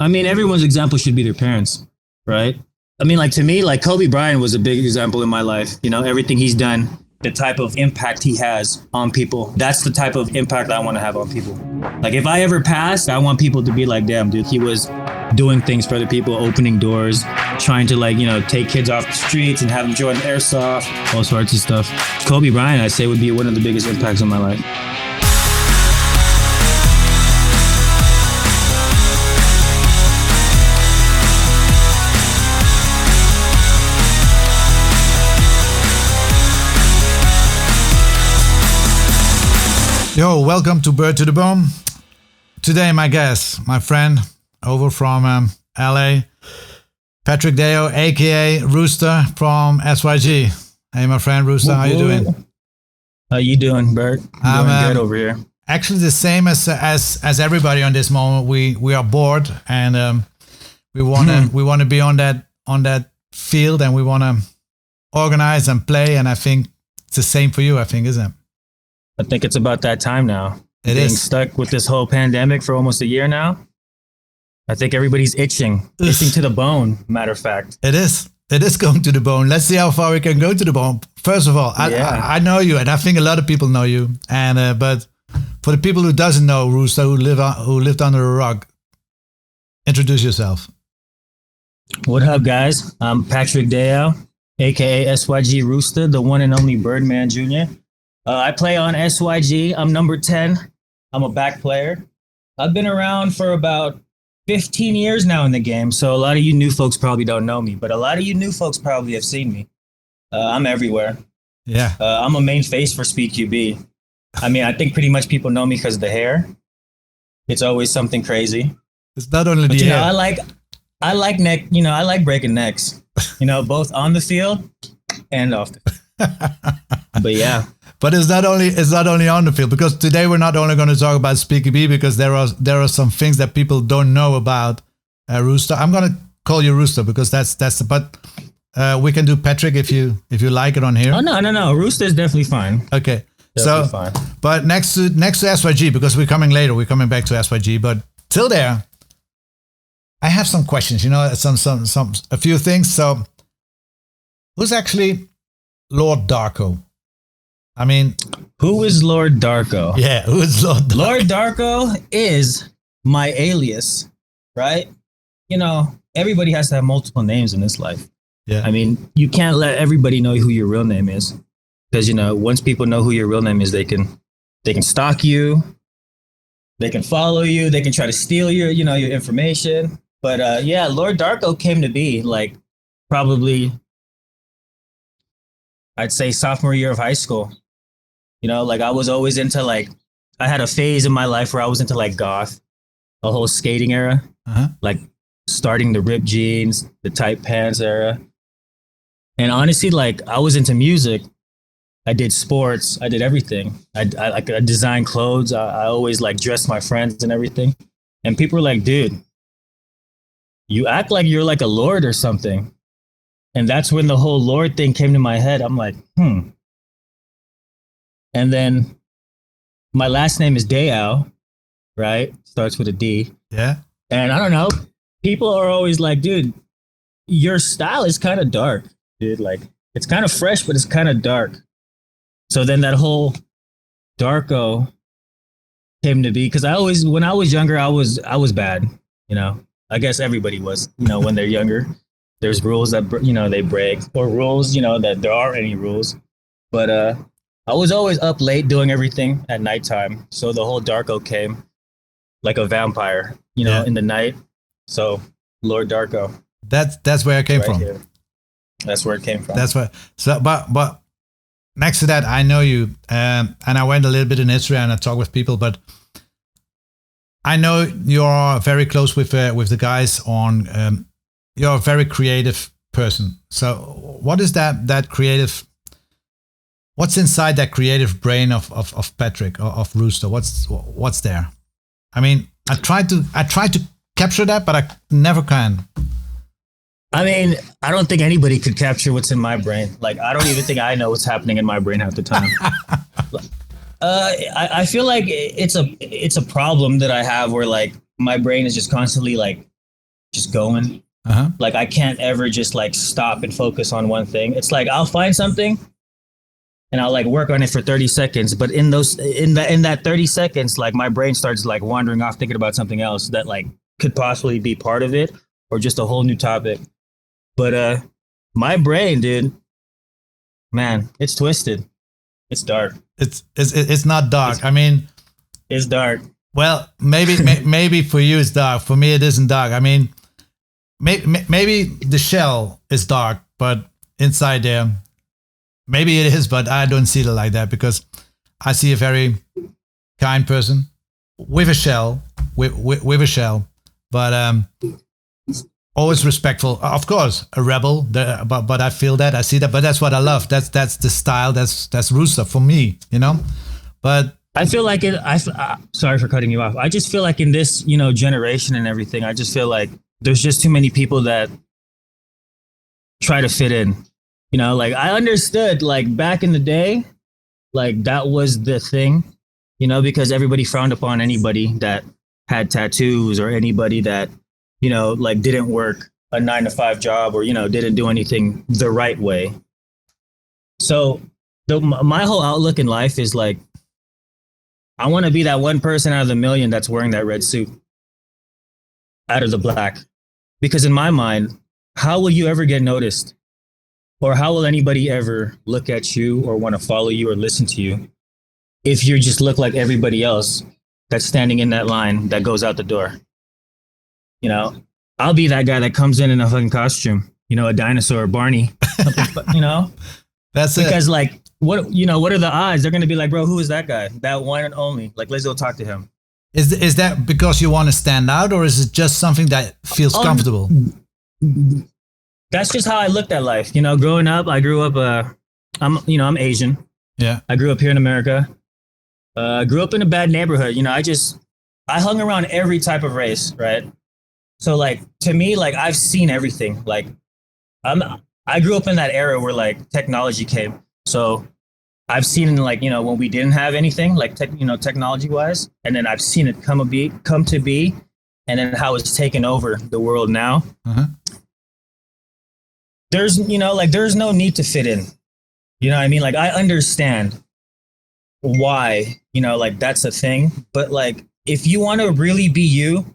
I mean, everyone's example should be their parents, right? I mean, like to me, like Kobe Bryant was a big example in my life. You know, everything he's done, the type of impact he has on people. That's the type of impact I want to have on people. Like if I ever pass, I want people to be like, damn, dude, he was doing things for other people, opening doors, trying to like, you know, take kids off the streets and have them join airsoft, all sorts of stuff. Kobe Bryant, I'd say, would be one of the biggest impacts on my life. Yo, welcome to Bert to the Bone. Today my guest, my friend over from LA, Patrick Dayao, aka Roosta from SYG. Hey my friend Roosta, how you doing? How you doing, Bert? I'm doing good over here. Actually the same as everybody on this moment. We are bored and we wanna be on that field and we wanna organize and play, and I think it's the same for you, I think, isn't it? I think it's about that time now. Being stuck with this whole pandemic for almost a year now. I think everybody's itching to the bone, matter of fact. It is going to the bone. Let's see how far we can go to the bone. First of all, I know you, and I think a lot of people know you. And but for the people who doesn't know Roosta, who lived under a rock, introduce yourself. What up, guys? I'm Patrick Dayao, aka SYG Roosta, the one and only Birdman Jr. I play on SYG. I'm number 10. I'm a back player. I've been around for about 15 years now in the game. So a lot of you new folks probably don't know me, but a lot of you new folks probably have seen me. I'm everywhere. Yeah. I'm a main face for SpeedQB. I mean, I think pretty much people know me because of the hair. It's always something crazy. It's not only the hair. I like neck. You know, I like breaking necks. You know, both on the field and off the field. But yeah. But it's not only on the field, because today we're not only going to talk about SpeedQB, because there are some things that people don't know about Roosta. I'm going to call you Roosta because but we can do Patrick if you like it on here. Oh no, Roosta is definitely fine. Okay, definitely fine. But next to SYG, because we're coming later, we're coming back to SYG. But till there, I have some questions. You know, a few things. So, who's actually Lord Darko? I mean, who is Lord Darko? Yeah, who is Lord Darko? Lord Darko is my alias, right? You know, everybody has to have multiple names in this life. Yeah. I mean, you can't let everybody know who your real name is, because, you know, once people know who your real name is, they can stalk you, they can follow you, they can try to steal your information. But yeah, Lord Darko came to be like probably, I'd say, sophomore year of high school. You know, like I was always into I had a phase in my life where I was into like goth, a whole skating era, like starting the ripped jeans, the tight pants era. And honestly, like I was into music. I did sports. I did everything. I designed clothes. I always like dressed my friends and everything. And people were like, dude, you act like you're like a lord or something. And that's when the whole Lord thing came to my head. I'm like, And then my last name is Dayao, right? Starts with a D. Yeah. And I don't know. People are always like, dude, your style is kind of dark, dude. Like, it's kind of fresh, but it's kind of dark. So then that whole Darko came to be, because when I was younger, I was bad. You know, I guess everybody was, you know, when they're younger. There's rules that, you know, they break, or rules, you know, that there aren't any rules. But I was always up late doing everything at nighttime. So the whole Darko came like a vampire, you know, in the night. So Lord Darko. That's where it came from. Here. That's where it came from. That's where. So, but next to that, I know you, and I went a little bit in history and I talked with people, but I know you're very close with the guys on. You're a very creative person. So what is that creative? What's inside that creative brain of Patrick, of Roosta? What's there? I mean, I tried to capture that, but I never can. I mean, I don't think anybody could capture what's in my brain. Like, I don't even think I know what's happening in my brain half the time. I feel like it's a problem that I have where like my brain is just constantly like just going. Like I can't ever just like stop and focus on one thing. It's like I'll find something and I'll like work on it for 30 seconds. But in that 30 seconds, like my brain starts like wandering off thinking about something else that like could possibly be part of it or just a whole new topic. But my brain, dude, man, it's twisted. It's dark. It's not dark. I mean, it's dark. Well, maybe for you it's dark. For me, it isn't dark. I mean, maybe the shell is dark, but inside there, maybe it is. But I don't see it like that because I see a very kind person with a shell, with a shell, but always respectful. Of course, a rebel. But I feel that, I see that. But that's what I love. That's the style. That's Roosta for me. You know, but. I feel like it. Sorry for cutting you off. I just feel like in this, generation and everything, I just feel like there's just too many people that try to fit in. Like I understood, like back in the day, like that was the thing, because everybody frowned upon anybody that had tattoos or anybody that, like didn't work a 9-to-5 job or, didn't do anything the right way. So my whole outlook in life is like, I want to be that one person out of the million that's wearing that red suit out of the black. Because in my mind, how will you ever get noticed? Or how will anybody ever look at you or want to follow you or listen to you if you just look like everybody else that's standing in that line that goes out the door? I'll be that guy that comes in a fucking costume, a dinosaur, Barney, something, That's because it. like, what are the odds? They're going to be like, bro, who is that guy? That one and only. Like, let's go talk to him. Is that because you want to stand out, or is it just something that feels comfortable? That's just how I looked at life. Growing up, I grew up, I'm Asian. Yeah. I grew up here in America. I grew up in a bad neighborhood. I hung around every type of race, right? So like, to me, like I've seen everything. Like I grew up in that era where like technology came. So I've seen like, when we didn't have anything like technology wise, and then I've seen it come to be, and then how it's taken over the world now. There's, there's no need to fit in. You know what I mean? Like I understand why, like that's a thing, but like if you want to really be you,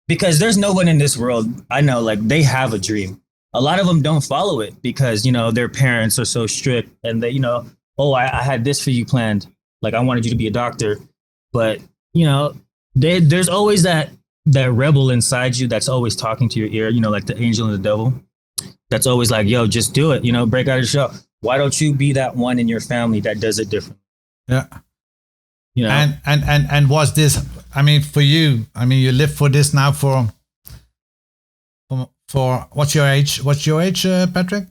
because there's no one in this world I know, like they have a dream. A lot of them don't follow it because, their parents are so strict and they, oh, I had this for you planned. Like, I wanted you to be a doctor. But, there's always that rebel inside you that's always talking to your ear, like the angel and the devil. That's always like, yo, just do it, break out of the shell. Why don't you be that one in your family that does it different? Yeah. And was this, I mean, for you, I mean, you live for this now for what's your age? What's your age, Patrick?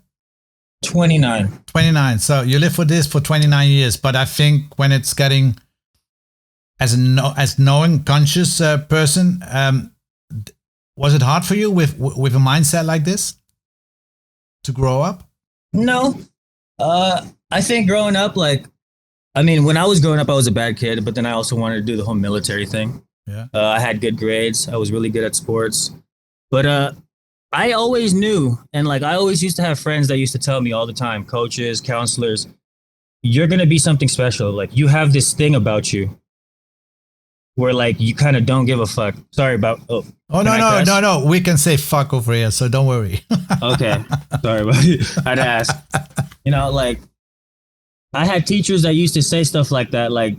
29. 29. So you live for this for 29 years. But I think when it's getting as knowing, conscious person, was it hard for you with a mindset like this to grow up? No. I think growing up, like, I mean, when I was growing up, I was a bad kid, but then I also wanted to do the whole military thing. Yeah. I had good grades. I was really good at sports. But I always knew, and like I always used to have friends that used to tell me all the time, coaches, counselors, you're going to be something special. Like you have this thing about you where like you kind of don't give a fuck. Sorry about, no. We can say fuck over here, so don't worry. Okay. Sorry about it. I'd ask. Like I had teachers that used to say stuff like that. Like,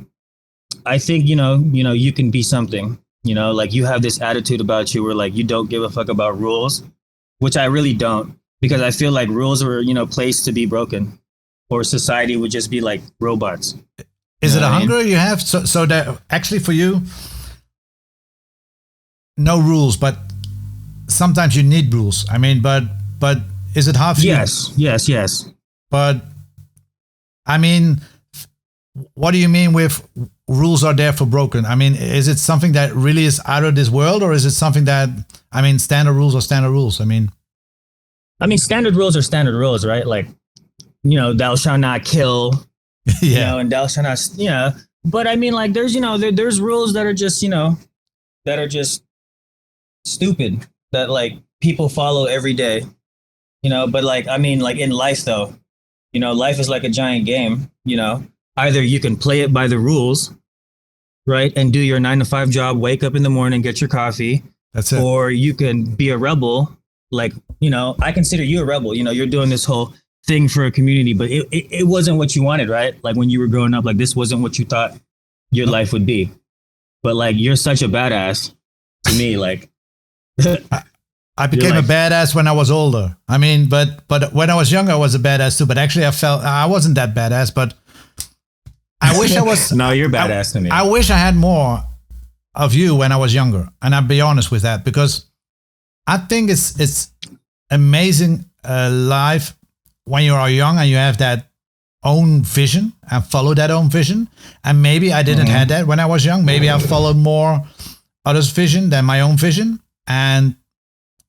I think, you can be something, like you have this attitude about you where like you don't give a fuck about rules, which I really don't, because I feel like rules were, placed to be broken, or society would just be like robots. Is it a hunger you have? So that actually for you, no rules, but sometimes you need rules. I mean, but is it hard for you? Yes. But I mean, what do you mean with rules are there for broken? I mean, is it something that really is out of this world, or is it something that, I mean, standard rules are standard rules? I mean, standard rules are standard rules, right? Like, thou shalt not kill, and thou shalt not, but I mean, like, there's, there's rules that are just, that are just stupid. that like people follow every day, but like, I mean, like in life though, life is like a giant game, either you can play it by the rules, right? And do your 9 to 5 job, wake up in the morning, get your coffee. That's it. Or you can be a rebel. Like, I consider you a rebel. You're doing this whole thing for a community, but it wasn't what you wanted, right? Like when you were growing up, like this wasn't what you thought your life would be. But like, you're such a badass to me. Like, I became a badass when I was older. I mean, but when I was younger, I was a badass too. But actually, I wasn't that badass. But I wish I was. No, you're badass to me. I wish I had more of you when I was younger, and I'll be honest with that, because I think it's amazing life when you are young and you have that own vision and follow that own vision. And maybe I didn't have that when I was young. Maybe I followed more others' vision than my own vision, and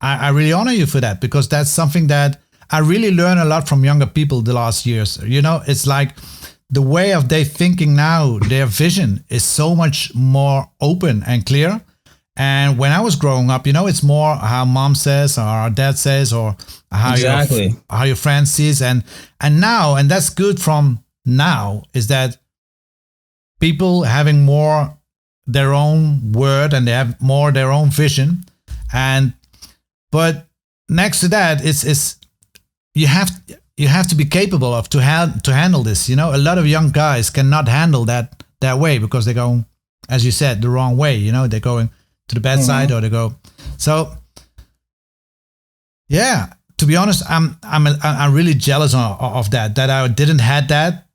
I really honor you for that, because that's something that I really learn a lot from younger people the last years. It's like the way of their thinking now, their vision is so much more open and clear. And when I was growing up, it's more how mom says or our dad says, or how your friend sees. And now, and that's good from now, is that people having more their own word and they have more their own vision. But next to that, it's you have to be capable of to handle this. A lot of young guys cannot handle that way, because they go, as you said, the wrong way. They're going to the bad side, or they go. So yeah, to be honest, I'm really jealous of that I didn't had that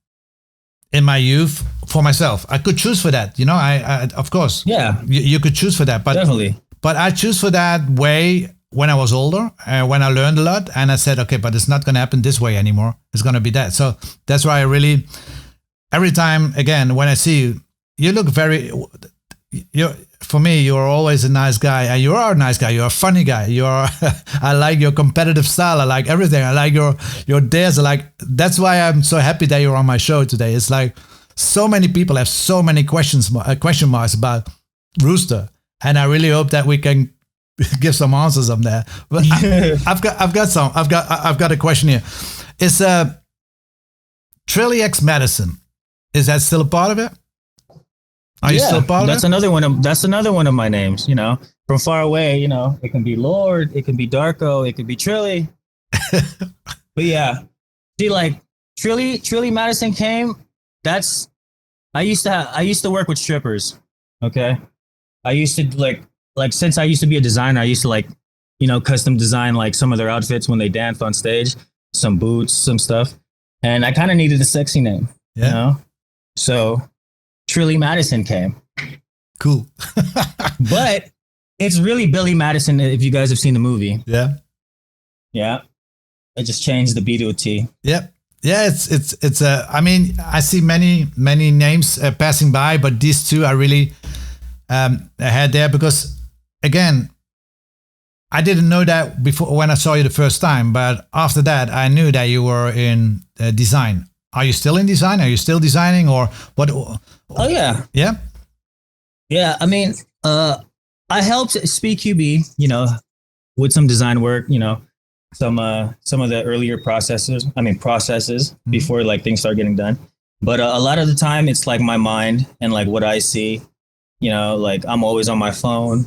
in my youth for myself. I could choose for that. I of course. Yeah. You could choose for that, but definitely. But I choose for that way when I was older, when I learned a lot, and I said, okay, but it's not going to happen this way anymore. It's going to be that. So that's why I really, every time, again, when I see you, you look for me, you're always a nice guy, and you are a nice guy. You're a funny guy. I like your competitive style. I like everything. I like your dares. That's why I'm so happy that you're on my show today. It's like so many people have so many question marks about Roosta, and I really hope that we can give some answers on there. But I've got a question here. Is Trilly X Madison, is that still a part of it? Are you still part of it? That's another one of my names. From far away. It can be Lord, it can be Darko, it could be Trilly. But yeah, see, like Trilly Madison came. I used to work with strippers. Okay, I used to like since I used to be a designer, I used to custom design like some of their outfits when they danced on stage, some boots, some stuff. And I kind of needed a sexy name, So Trilly Madison came. Cool. But it's really Billy Madison if you guys have seen the movie. Yeah. Yeah. I just changed the B to a T. Yep. Yeah, it's I mean, I see many names passing by, but these two I really had there, because again, I didn't know that before when I saw you the first time, but after that I knew that you were in design. Are you still in design? Are you still designing, or what? Oh yeah. Yeah. Yeah, I mean, I helped SpeedQB, with some design work, some of the earlier processes before like things start getting done. But a lot of the time it's like my mind and like what I see, like I'm always on my phone,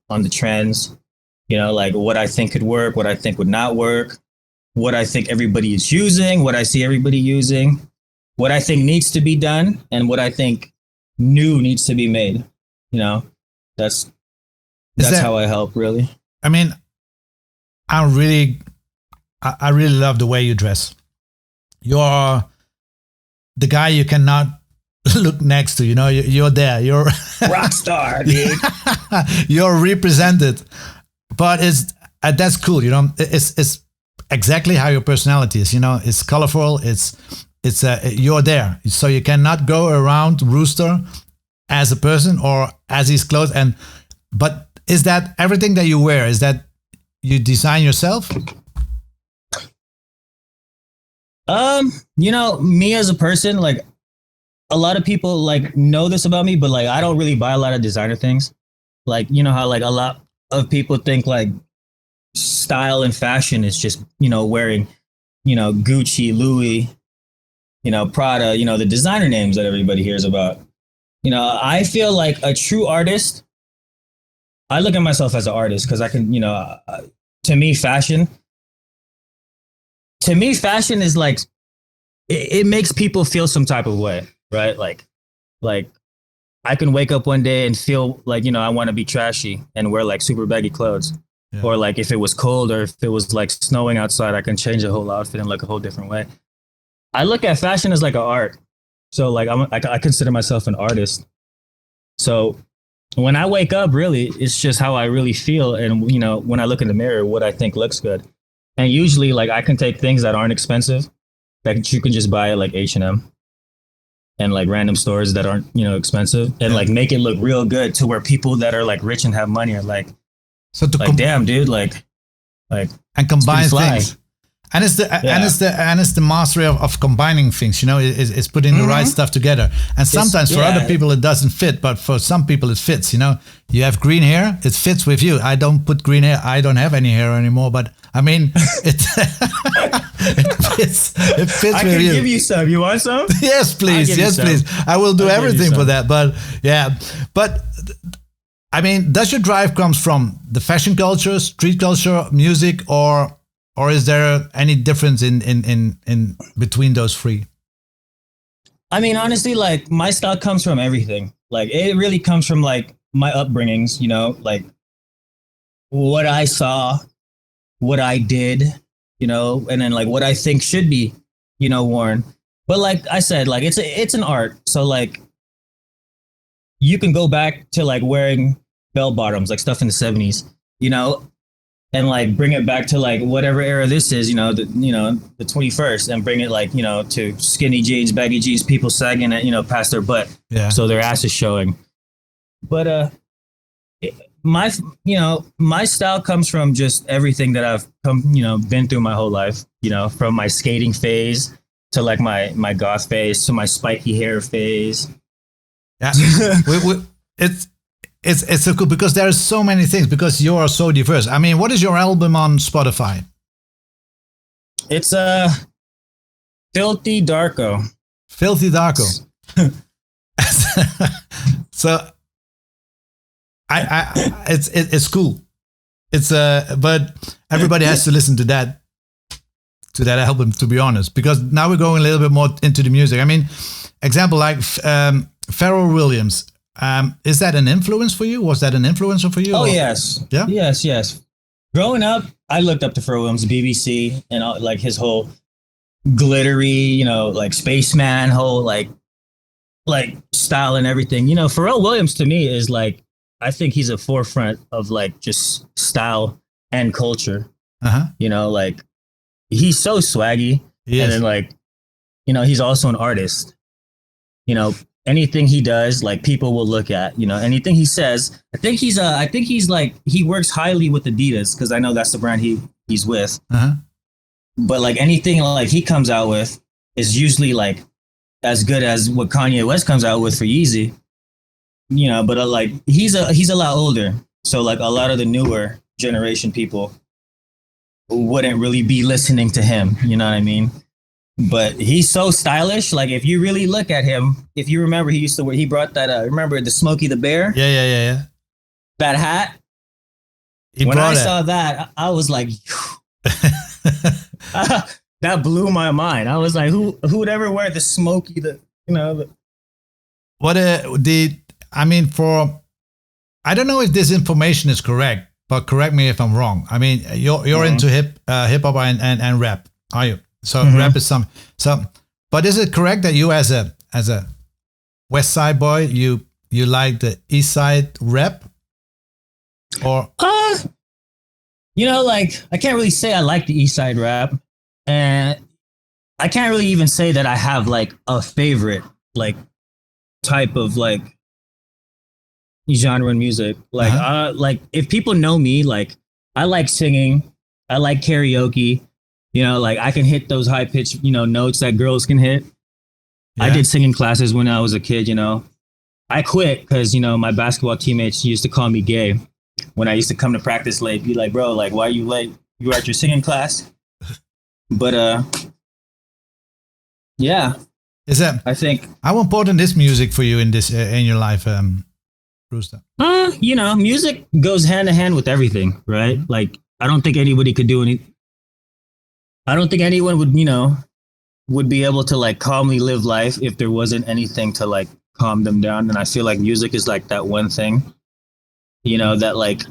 on the trends, like what I think could work, what I think would not work, what I think everybody is using, what I see everybody using, what I think needs to be done, and what I think new needs to be made. That's how I help, really. I mean, I really love the way you dress. You're the guy you cannot look next to. You're there. You're rock star, dude. You're represented, but that's cool. It's exactly how your personality is. It's colorful. It's you're there, so you cannot go around Rooster as a person or as his clothes. But is that everything that you wear? Is that you design yourself? Me as a person, like a lot of people like know this about me, but like I don't really buy a lot of designer things. Like, how like a lot of people think like style and fashion is just, wearing, Gucci, Louis, Prada, the designer names that everybody hears about. I feel like a true artist, I look at myself as an artist because I can, to me, fashion is like, it makes people feel some type of way, right? Like I can wake up one day and feel like, I want to be trashy and wear like super baggy clothes. Yeah. Or like if it was cold or if it was like snowing outside, I can change the whole outfit in like a whole different way. I look at fashion as like an art. So like I consider myself an artist. So when I wake up, really, it's just how I really feel. And, when I look in the mirror, what I think looks good. And usually like I can take things that aren't expensive that you can just buy at like H&M and like random stores that aren't, expensive and like make it look real good to where people that are like rich and have money are like, so to like, damn, dude, like, and combine things. And it's the mastery of combining things, it's putting the right stuff together. And sometimes for other people it doesn't fit, but for some people it fits, You have green hair, it fits with you. I don't put green hair, I don't have any hair anymore, but I mean, it fits I with you. I can give you some. You want some? Yes, please. Yes, please. I will do everything for that. But yeah, but I mean, does your drive comes from the fashion culture, street culture, music, or is there any difference in between those three? I mean, honestly, like my style comes from everything. Like it really comes from like my upbringings, like what I saw, what I did, and then like what I think should be, worn. But like I said, like it's an art. So like you can go back to like wearing bell bottoms, like stuff in the 70s, and like bring it back to like whatever era this is, the 21st, and bring it like, to skinny jeans, baggy jeans, people sagging it, past their butt. Yeah. So their ass is showing. But my style comes from just everything that I've been through my whole life, from my skating phase to like my goth phase to my spiky hair phase. Yeah. It's so cool because there are so many things, because you are so diverse. I mean, what is your album on Spotify? It's Filthy Darko. Filthy Darko. So it's cool. It's but everybody has to listen to that album, to be honest, because now we're going a little bit more into the music. I mean, example like Pharrell Williams. Is that an influence for you? Was that an influencer for you? Oh, yes. Yeah. Yes. Growing up, I looked up to Pharrell Williams, BBC, and like his whole glittery, like spaceman, whole like style and everything. Pharrell Williams to me is like, I think he's a forefront of like just style and culture. Like he's so swaggy. And then like, he's also an artist. Anything he does, like people will look at, anything he says. I think he's like, he works highly with Adidas because I know that's the brand he's with. But like anything like he comes out with is usually like as good as what Kanye West comes out with for Yeezy. But like he's a lot older, so like a lot of the newer generation people wouldn't really be listening to him. You know what I mean? But he's so stylish. Like if you really look at him, if you remember, he brought that. Remember the Smokey the Bear? Yeah. That hat. When I saw that, I was like, that blew my mind. I was like, who would ever wear the Smokey What I mean, I don't know if this information is correct, but correct me if I'm wrong. I mean, you're into hip hop and rap, are you? So rap is but is it correct that you as a West Side boy, you like the East Side rap? Or like I can't really say I like the East Side rap, and I can't really even say that I have like a favorite like type of like genre in music. Like like if people know me, like I like singing, I like karaoke. Like I can hit those high pitched, notes that girls can hit. Yeah. I did singing classes when I was a kid, I quit because, my basketball teammates used to call me gay. when I used to come to practice late, be like, bro, like, why are you late? You were at your singing class? But yeah. Is that? I think. How important is music for you in this in your life, Roosta? You know, music goes hand in hand with everything, right? Like, I don't think anybody could do any. I don't think anyone would, you know, would be able to like calmly live life if there wasn't anything to like calm them down. And I feel like music is like that one thing, you know, that like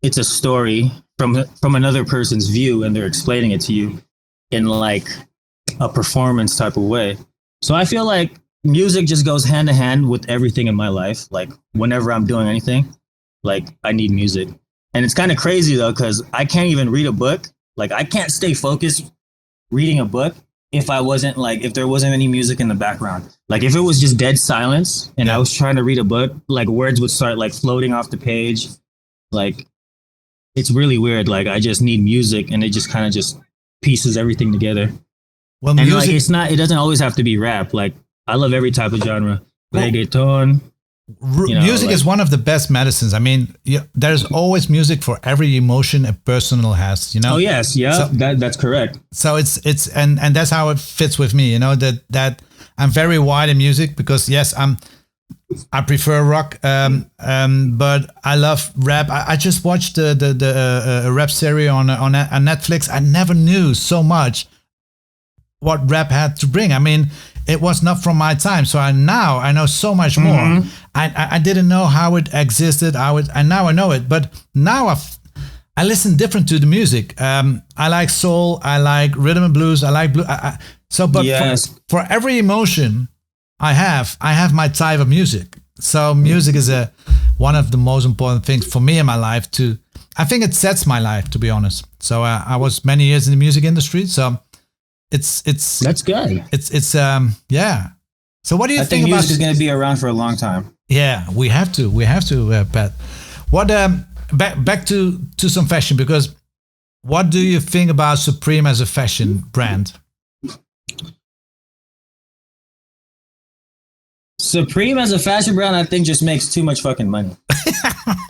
it's a story from another person's view, and they're explaining it to you in like a performance type of way. So I feel like music just goes hand in hand with everything in my life. Like whenever I'm doing anything, like I need music. And it's kind of crazy though, because I can't even read a book. Like I can't stay focused reading a book if there wasn't any music in the background. Like if it was just dead silence and I was trying to read a book, like words would start like floating off the page. Like it's really weird. Like I just need music, and it just kind of just pieces everything together. Well, and music, like it doesn't always have to be rap. Like I love every type of genre. Reggaeton. Music is one of the best medicines. I mean, there's always music for every emotion a person has, you know? Oh yes, yeah, so, that's correct. So it's and that's how it fits with me, you know, that I'm very wide in music because yes, I prefer rock, but I love rap. I just watched the rap series on Netflix. I never knew so much what rap had to bring. I mean, it was not from my time, so I know so much more. I didn't know how it existed. And now I know it. But now I listen different to the music. I like soul. I like rhythm and blues. I like blue. For every emotion I have my type of music. So music is one of the most important things for me in my life. I think it sets my life, to be honest. So I was many years in the music industry. So. It's that's good. It's yeah. So what do you think about music is going to be around for a long time? Yeah, we have to, Pat. What back to some fashion, because what do you think about Supreme as a fashion brand? Supreme as a fashion brand, I think just makes too much fucking money.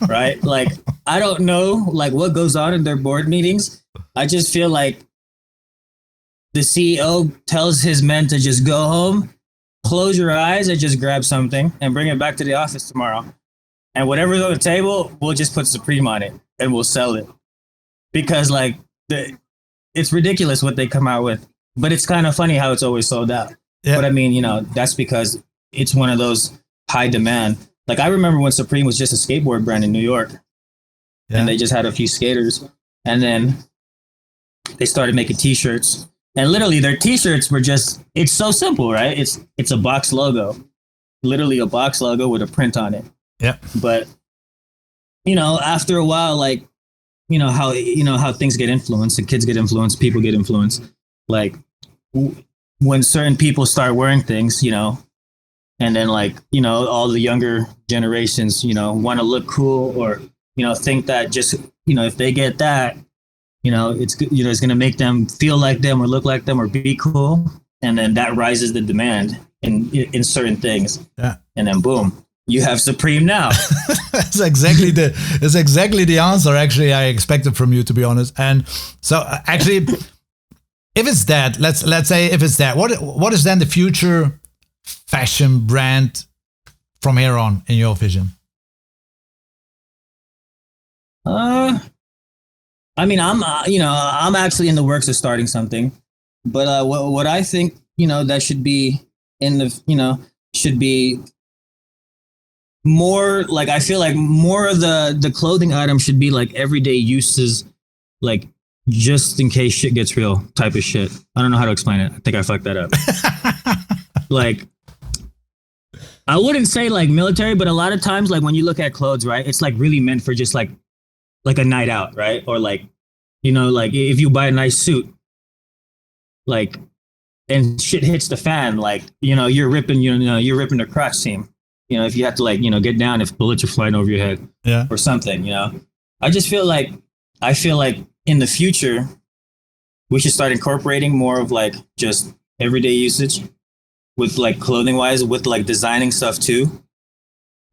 Right? Like I don't know like what goes on in their board meetings. I just feel like the CEO tells his men to just go home, close your eyes, and just grab something and bring it back to the office tomorrow. And whatever's on the table, we'll just put Supreme on it and we'll sell it. Because like it's ridiculous what they come out with. But it's kind of funny how it's always sold out. Yeah. But I mean, you know, that's because it's one of those high demand. Like I remember when Supreme was just a skateboard brand in New York. Yeah. And they just had a few skaters. And then they started making t-shirts. And literally their t-shirts were just, it's so simple, right? It's a box logo, literally a box logo with a print on it. Yeah. But, you know, after a while, like, you know how things get influenced, the kids get influenced, people get influenced. Like when certain people start wearing things, you know, and then like, you know, all the younger generations, you know, want to look cool or, you know, think that just, you know, if they get that, you know, it's going to make them feel like them or look like them or be cool. And then that rises the demand in certain things. Yeah. And then boom, you have Supreme now. That's exactly the answer actually I expected from you, to be honest. And so actually, if it's that, let's say if it's that, what is then the future fashion brand from here on in your vision? I mean, I'm actually in the works of starting something, but what I think, you know, that should be should be more like, I feel like more of the clothing items should be like everyday uses, like just in case shit gets real type of shit. I don't know how to explain it. I think I fucked that up. Like, I wouldn't say like military, but a lot of times, like when you look at clothes, right, it's like really meant for just like a night out, right? Or like, you know, like if you buy a nice suit, like, and shit hits the fan, like, you know, you're ripping the crotch seam, you know, if you have to like, you know, get down if bullets are flying over your head, yeah, or something, you know. I feel like in the future, we should start incorporating more of like just everyday usage with like clothing wise, with like designing stuff too.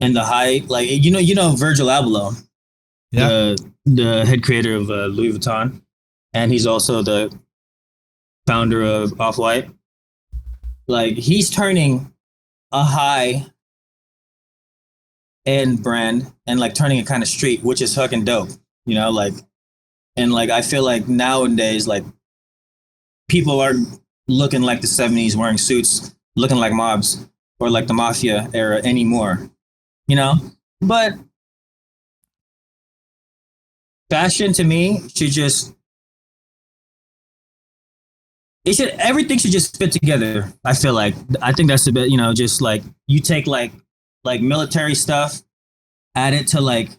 And the high, like, you know, Virgil Abloh. Yeah. the head creator of Louis Vuitton, and he's also the founder of Off-White. Like, he's turning a high end brand and like turning it kind of street, which is fucking dope. You know, like, and like I feel like nowadays, like, people are looking like the 70s, wearing suits, looking like mobs or like the mafia era anymore. You know, but fashion to me should just everything should just fit together. I feel like I think that's a bit, you know, just like you take like military stuff, add it to like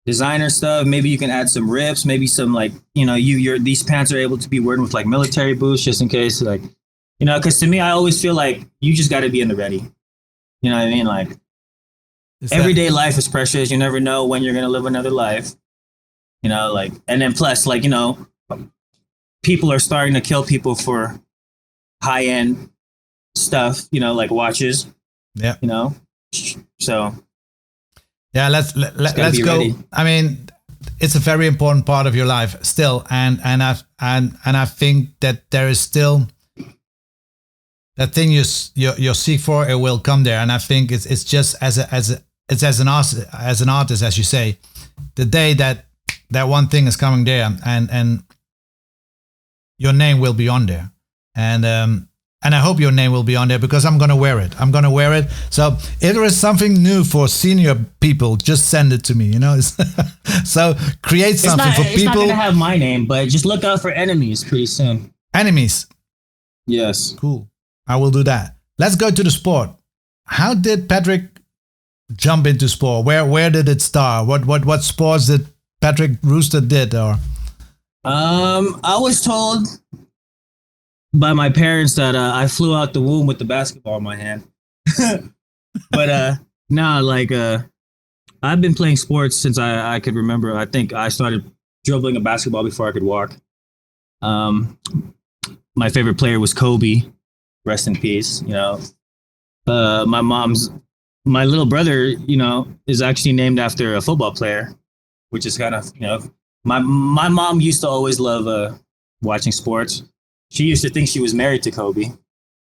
designer stuff. Maybe you can add some rips, maybe some like, you know, these pants are able to be worn with like military boots just in case, like, you know, because to me I always feel like you just got to be in the ready. You know what I mean? Like, everyday life is precious. You never know when you're gonna live another life. You know, like, and then plus, like, you know, people are starting to kill people for high end stuff. You know, like watches. Yeah. You know, so. Yeah, let's go. Ready. I mean, it's a very important part of your life still, and I think that there is still that thing you seek for. It will come there, and I think it's just as an artist, as you say, the day that one thing is coming there, and your name will be on there, and I hope your name will be on there because I'm gonna wear it. So if there is something new for senior people, just send it to me. You know, so create something for people. It's not gonna have my name, but just look out for enemies pretty soon. Enemies. Yes. Cool. I will do that. Let's go to the sport. How did Patrick jump into sport? Where did it start? What sports did Patrick Roosta did? Or I was told by my parents that I flew out the womb with the basketball in my hand. But no, like I've been playing sports since I could remember. I think I started dribbling a basketball before I could walk. My favorite player was Kobe. Rest in peace. You know, my little brother, you know, is actually named after a football player, which is kind of, you know, my mom used to always love watching sports. She used to think she was married to Kobe,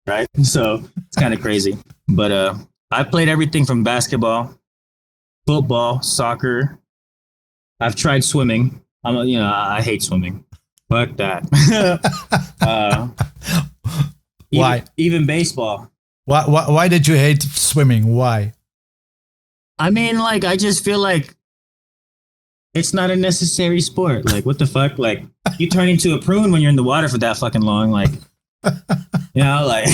right? So it's kind of crazy. But I played everything from basketball, football, soccer. I've tried swimming. I hate swimming. Fuck that. Why? Even baseball. Why did you hate swimming? Why? I mean, like, I just feel like it's not a necessary sport. Like, what the fuck? Like, you turn into a prune when you're in the water for that fucking long. Like, you know, like,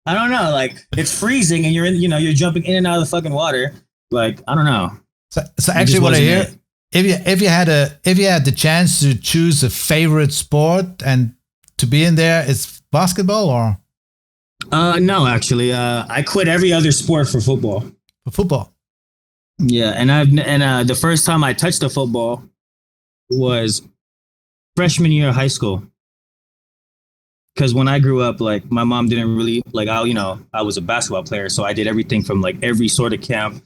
I don't know. Like, it's freezing and you're jumping in and out of the fucking water. Like, I don't know. So actually, what I hear, if you had the chance to choose a favorite sport and to be in there, it's basketball or? No, actually, I quit every other sport for football. For football. Yeah, and the first time I touched a football was freshman year of high school. Because when I grew up, like, my mom didn't really like, I was a basketball player, so I did everything from like every sort of camp.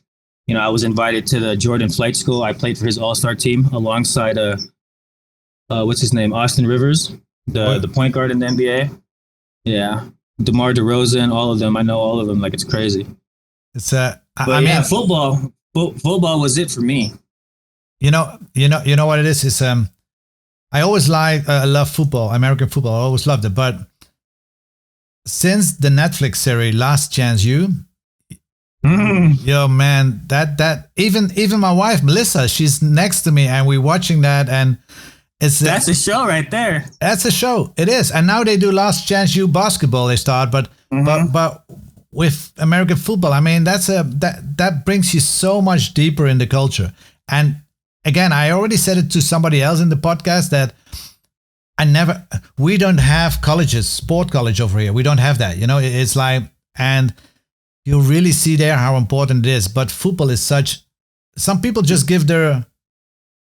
You know, I was invited to the Jordan Flight School. I played for his all-star team alongside what's his name, Austin Rivers, the point guard in the NBA. Yeah, DeMar DeRozan, all of them. I know all of them. Like, it's crazy. It's football was it for me. You know what it is. I always love football, American football. I always loved it. But since the Netflix series Last Chance U, yo man, that even my wife Melissa, she's next to me, and we're watching that, and that's a show right there. That's a show. It is. And now they do Last Chance U basketball. They start, but with American football, I mean, that brings you so much deeper in the culture. And again, I already said it to somebody else in the podcast that we don't have colleges, sport college over here. We don't have that. You know, it's like, and you really see there how important it is. But football is some people just give their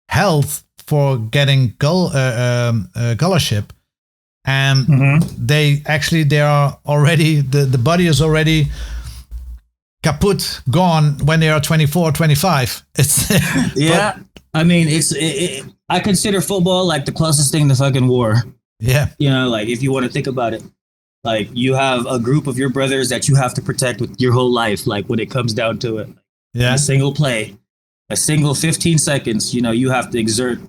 health for getting scholarship, and they are already, the body is already kaput, gone when they are 24, 25. It's I mean, I consider football like the closest thing to fucking war. Yeah. You know, like if you want to think about it, like you have a group of your brothers that you have to protect with your whole life. Like when it comes down to it, Yeah. in a single play, a single 15 seconds, you know, you have to exert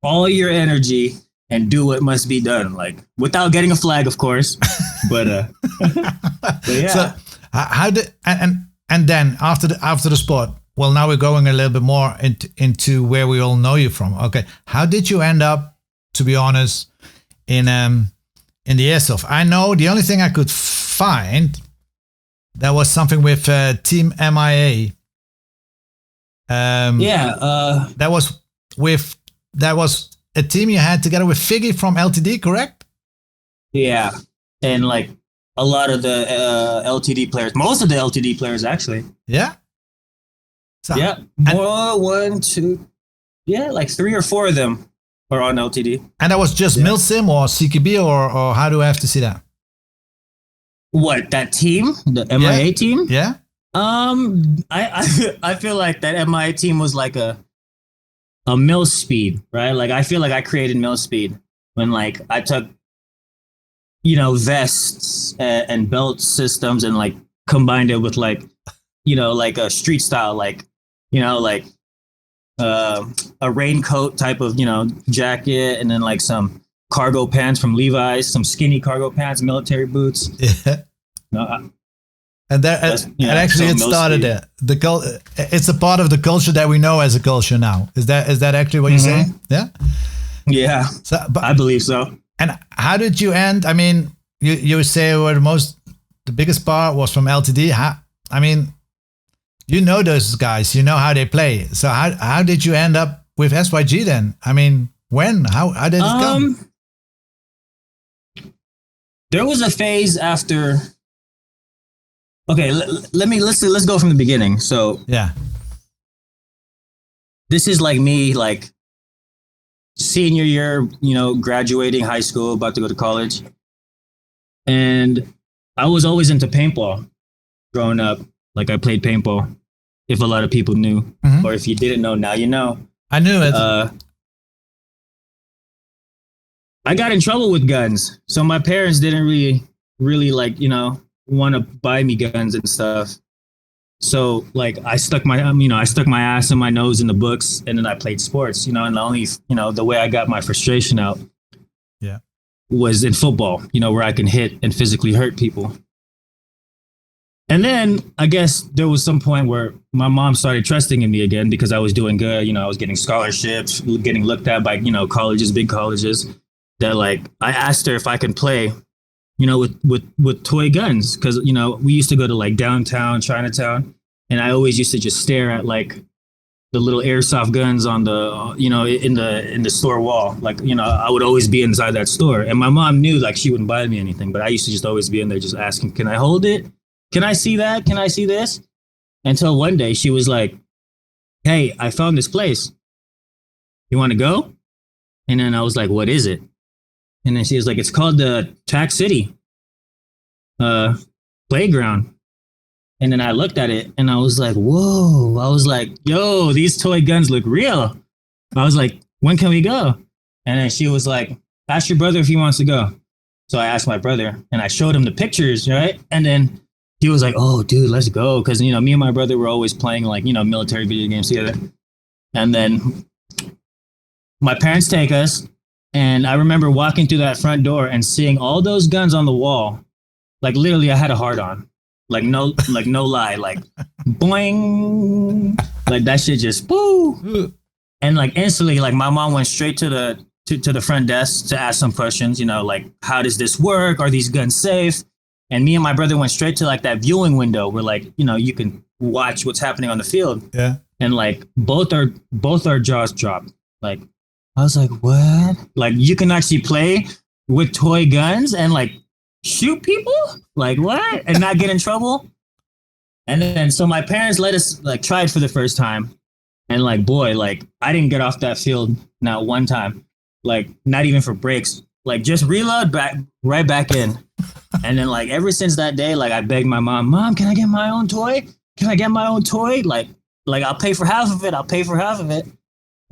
all your energy and do what must be done, like without getting a flag, of course. But, but yeah. So how did and then after the sport? Well, now we're going a little bit more into where we all know you from. Okay, how did you end up, to be honest, in the airsoft? I know the only thing I could find that was something with Team MIA. That was a team you had together with Figgy from LTD, correct? Yeah, and like a lot of the LTD players, most of the LTD players actually. Yeah. So, yeah, one, two, yeah, like 3 or 4 of them are on LTD. And that was just Milsim or CQB, or how do I have to see that? What, that team, the MIA team? Yeah. I feel like that MIA team was like a mill speed, right? Like I feel like I created mill speed when like I took, you know, vests and belt systems and like combined it with like, you know, like a street style, like, you know, like a raincoat type of, you know, jacket, and then like some cargo pants from Levi's, some skinny cargo pants, military boots. Yeah. And actually, it started there. It's a part of the culture that we know as a culture now. Is that actually what you're saying? Yeah. Yeah. So, I believe so. And how did you end? I mean, you say the biggest part was from LTD. I mean, you know those guys. You know how they play. So how did you end up with SYG then? I mean, when? How did it come? There was a phase after. Okay, let's go from the beginning. So yeah, this is like me, like senior year, you know, graduating high school, about to go to college, and I was always into paintball growing up. Like I played paintball. If a lot of people knew, or if you didn't know, now you know. I knew it. I got in trouble with guns, so my parents didn't really like, you know, want to buy me guns and stuff. So like I stuck my ass and my nose in the books, and then I played sports, you know, and the only, you know, the way I got my frustration out was in football, you know, where I can hit and physically hurt people. And then I guess there was some point where my mom started trusting in me again because I was doing good, you know, I was getting scholarships, getting looked at by, you know, colleges, big colleges, that like I asked her if I could play, you know, with toy guns, because, you know, we used to go to like downtown Chinatown, and I always used to just stare at like the little airsoft guns on the, you know, in the store wall. Like, you know, I would always be inside that store, and my mom knew like she wouldn't buy me anything, but I used to just always be in there just asking, can I hold it? Can I see that? Can I see this? Until one day she was like, hey, I found this place. You want to go? And then I was like, what is it? And then she was like, it's called the Tac City playground. And then I looked at it and I was like, whoa. I was like, yo, these toy guns look real. I was like, when can we go? And then she was like, ask your brother if he wants to go. So I asked my brother and I showed him the pictures, right? And then he was like, oh, dude, let's go. Because, you know, me and my brother were always playing like, you know, military video games together. And then my parents take us. And I remember walking through that front door and seeing all those guns on the wall. Like literally I had a heart on. Like no lie. Like boing. Like that shit just boo. And like instantly, like my mom went straight to the front desk to ask some questions, you know, like how does this work? Are these guns safe? And me and my brother went straight to like that viewing window where like, you know, you can watch what's happening on the field. Yeah. And like both our jaws dropped. Like I was like, what? Like you can actually play with toy guns and like shoot people? Like what? And not get in trouble? And then so my parents let us like try it for the first time. And like, boy, like I didn't get off that field not one time. Like not even for breaks. Like just reload right back in. And then like ever since that day, like I begged my mom, can I get my own toy? Can I get my own toy? Like I'll pay for half of it.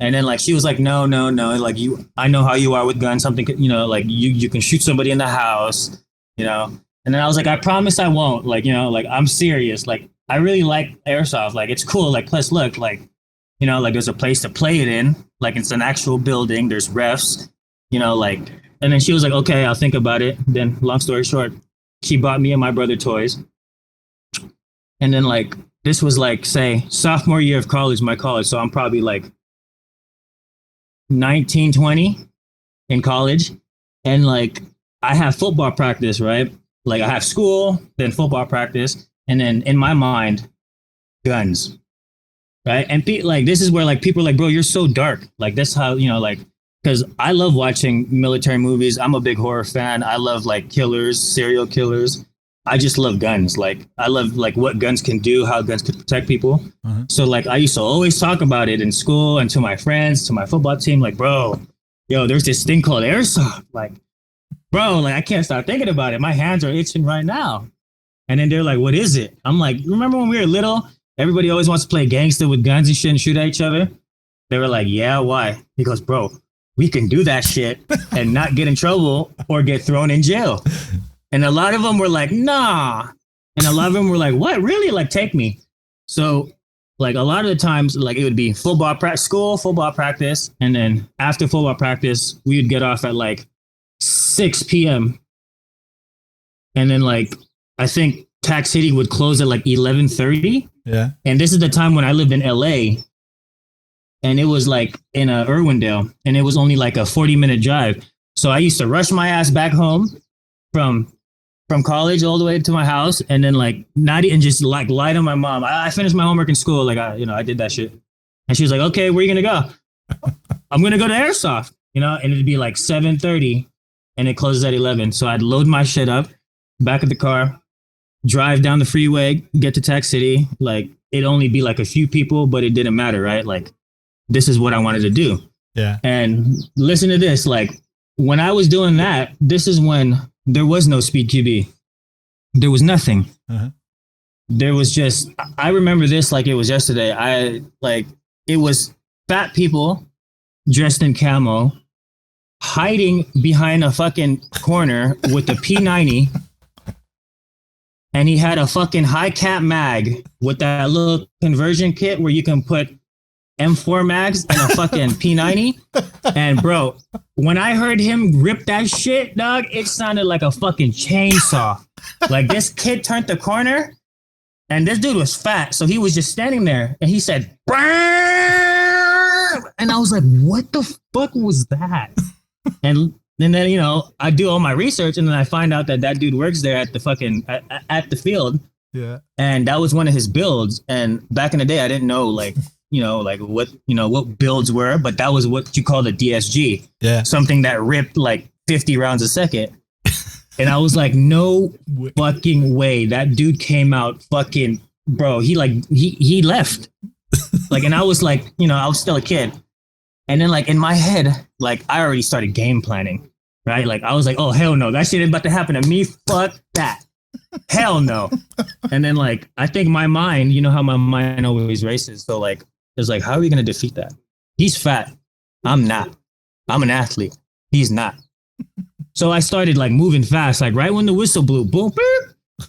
And then like she was like, no, like I know how you are with guns. Something, like you can shoot somebody in the house, And then I was like, I promise I won't. Like, like I'm serious. Like I really like airsoft. Like it's cool. Like plus look, like like there's a place to play it in. Like it's an actual building. There's refs. Like. And then she was like, okay, I'll think about it. Then long story short, she bought me and my brother toys. And then like this was like say sophomore year of college, my college. So I'm probably like 19, 20 in college. And like I have football practice, right? Like I have school, then football practice. And then in my mind, guns, right? And like this is where like people are like, bro, you're so dark. Like that's how, like, because I love watching military movies. I'm a big horror fan. I love like killers, serial killers. I just love guns. Like I love like what guns can do, how guns can protect people. So like I used to always talk about it in school and to my friends, to my football team. Like, bro, there's this thing called airsoft. Like, bro, like I can't stop thinking about it. My hands are itching right now. And then they're like, what is it? I'm like, remember when we were little? Everybody always wants to play gangster with guns and shit and shoot at each other. They were like, yeah, why? He goes, bro, we can do that shit and not get in trouble or get thrown in jail. And a lot of them were like, nah. And a lot of them were like, what, really? Like, take me. So like a lot of the times, like it would be football practice. And then after football practice, we would get off at like 6 p.m. And then like, I think Tax City would close at like 11:30. Yeah. And this is the time when I lived in LA. And it was like in Irwindale. And it was only like a 40-minute drive. So I used to rush my ass back home from college all the way to my house, and then like and just like lie to my mom. I finished my homework in school, like I did that shit, and she was like, "Okay, where are you gonna go?" I'm gonna go to airsoft, and it'd be like 7:30, and it closes at 11. So I'd load my shit up, back of the car, drive down the freeway, get to Tech City. Like it'd only be like a few people, but it didn't matter, right? Like this is what I wanted to do. Yeah. And listen to this, like when I was doing that, this is when there was no SpeedQB. There was nothing. There was just, I remember this like it was yesterday. It was fat people dressed in camo, hiding behind a fucking corner with a P90. And he had a fucking high cap mag with that little conversion kit where you can put M4 mags and a fucking P90. And bro, when I heard him rip that shit, dog, it sounded like a fucking chainsaw. Like this kid turned the corner and this dude was fat. So he was just standing there and he said, "Brrr!" And I was like, what the fuck was that? And then, I do all my research and then I find out that dude works there at the fucking, at the field. Yeah. And that was one of his builds. And back in the day, I didn't know like what builds were, but that was what you call the DSG. Yeah. Something that ripped like 50 rounds a second. And I was like, no fucking way. That dude came out fucking, bro, he left. Like, and I was like, I was still a kid. And then like in my head, like I already started game planning, right? Like I was like, oh, hell no, that shit is about to happen to me. Fuck that. Hell no. And then like, I think my mind, how my mind always races. So like, it's like, how are we going to defeat that? He's fat. I'm not. I'm an athlete. He's not. So I started like moving fast, like right when the whistle blew, boom, beep.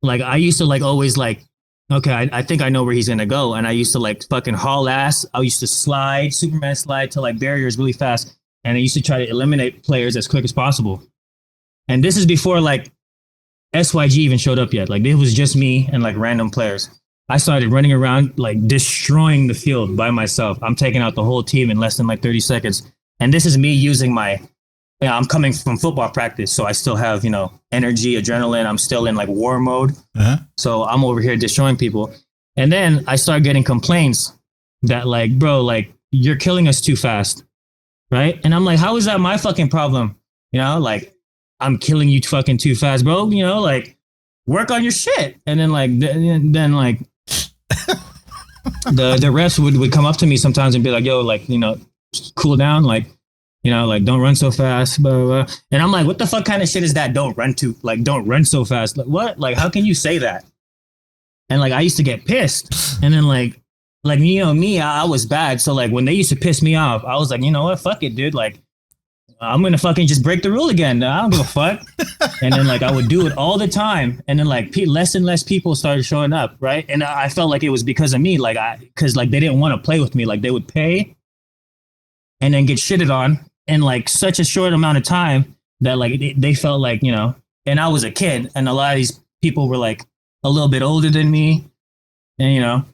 Like I used to like always like, okay, I think I know where he's going to go. And I used to like fucking haul ass. I used to slide, Superman slide to like barriers really fast. And I used to try to eliminate players as quick as possible. And this is before like SYG even showed up yet. Like it was just me and like random players. I started running around like destroying the field by myself. I'm taking out the whole team in less than like 30 seconds. And this is me using I'm coming from football practice. So I still have, energy, adrenaline. I'm still in like war mode. So I'm over here destroying people. And then I start getting complaints that like, bro, like you're killing us too fast. Right. And I'm like, how is that my fucking problem? Like I'm killing you fucking too fast, bro. Like work on your shit. And then like, then like the refs would come up to me sometimes and be like, yo, like, cool down. Like, like don't run so fast, blah, blah, blah. And I'm like, what the fuck kind of shit is that? Don't run so fast. Like what? Like, how can you say that? And like, I used to get pissed. And then like, like, you know, me, I was bad. So like when they used to piss me off, I was like, you know what? Fuck it, dude. Like, I'm going to fucking just break the rule again. I don't give a fuck. And then like I would do it all the time. And then like less and less people started showing up. Right. And I felt like it was because of me. Like because like they didn't want to play with me. Like they would pay and then get shitted on in like such a short amount of time that like they felt like, you know, and I was a kid and a lot of these people were like a little bit older than me and, you know,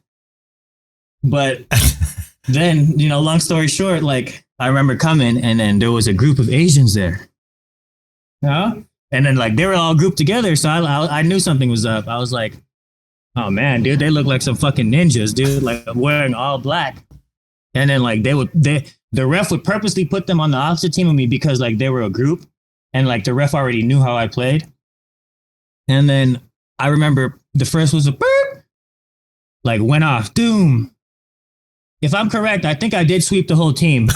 but then, you know, long story short, like I remember coming and then there was a group of Asians there. Yeah. And then like they were all grouped together. So I knew something was up. I was like, oh man, dude, they look like some fucking ninjas, dude, like wearing all black. And then like the ref would purposely put them on the opposite team of me because like they were a group and like the ref already knew how I played. And then I remember the first was a burp, like went off, doom. If I'm correct, I think I did sweep the whole team.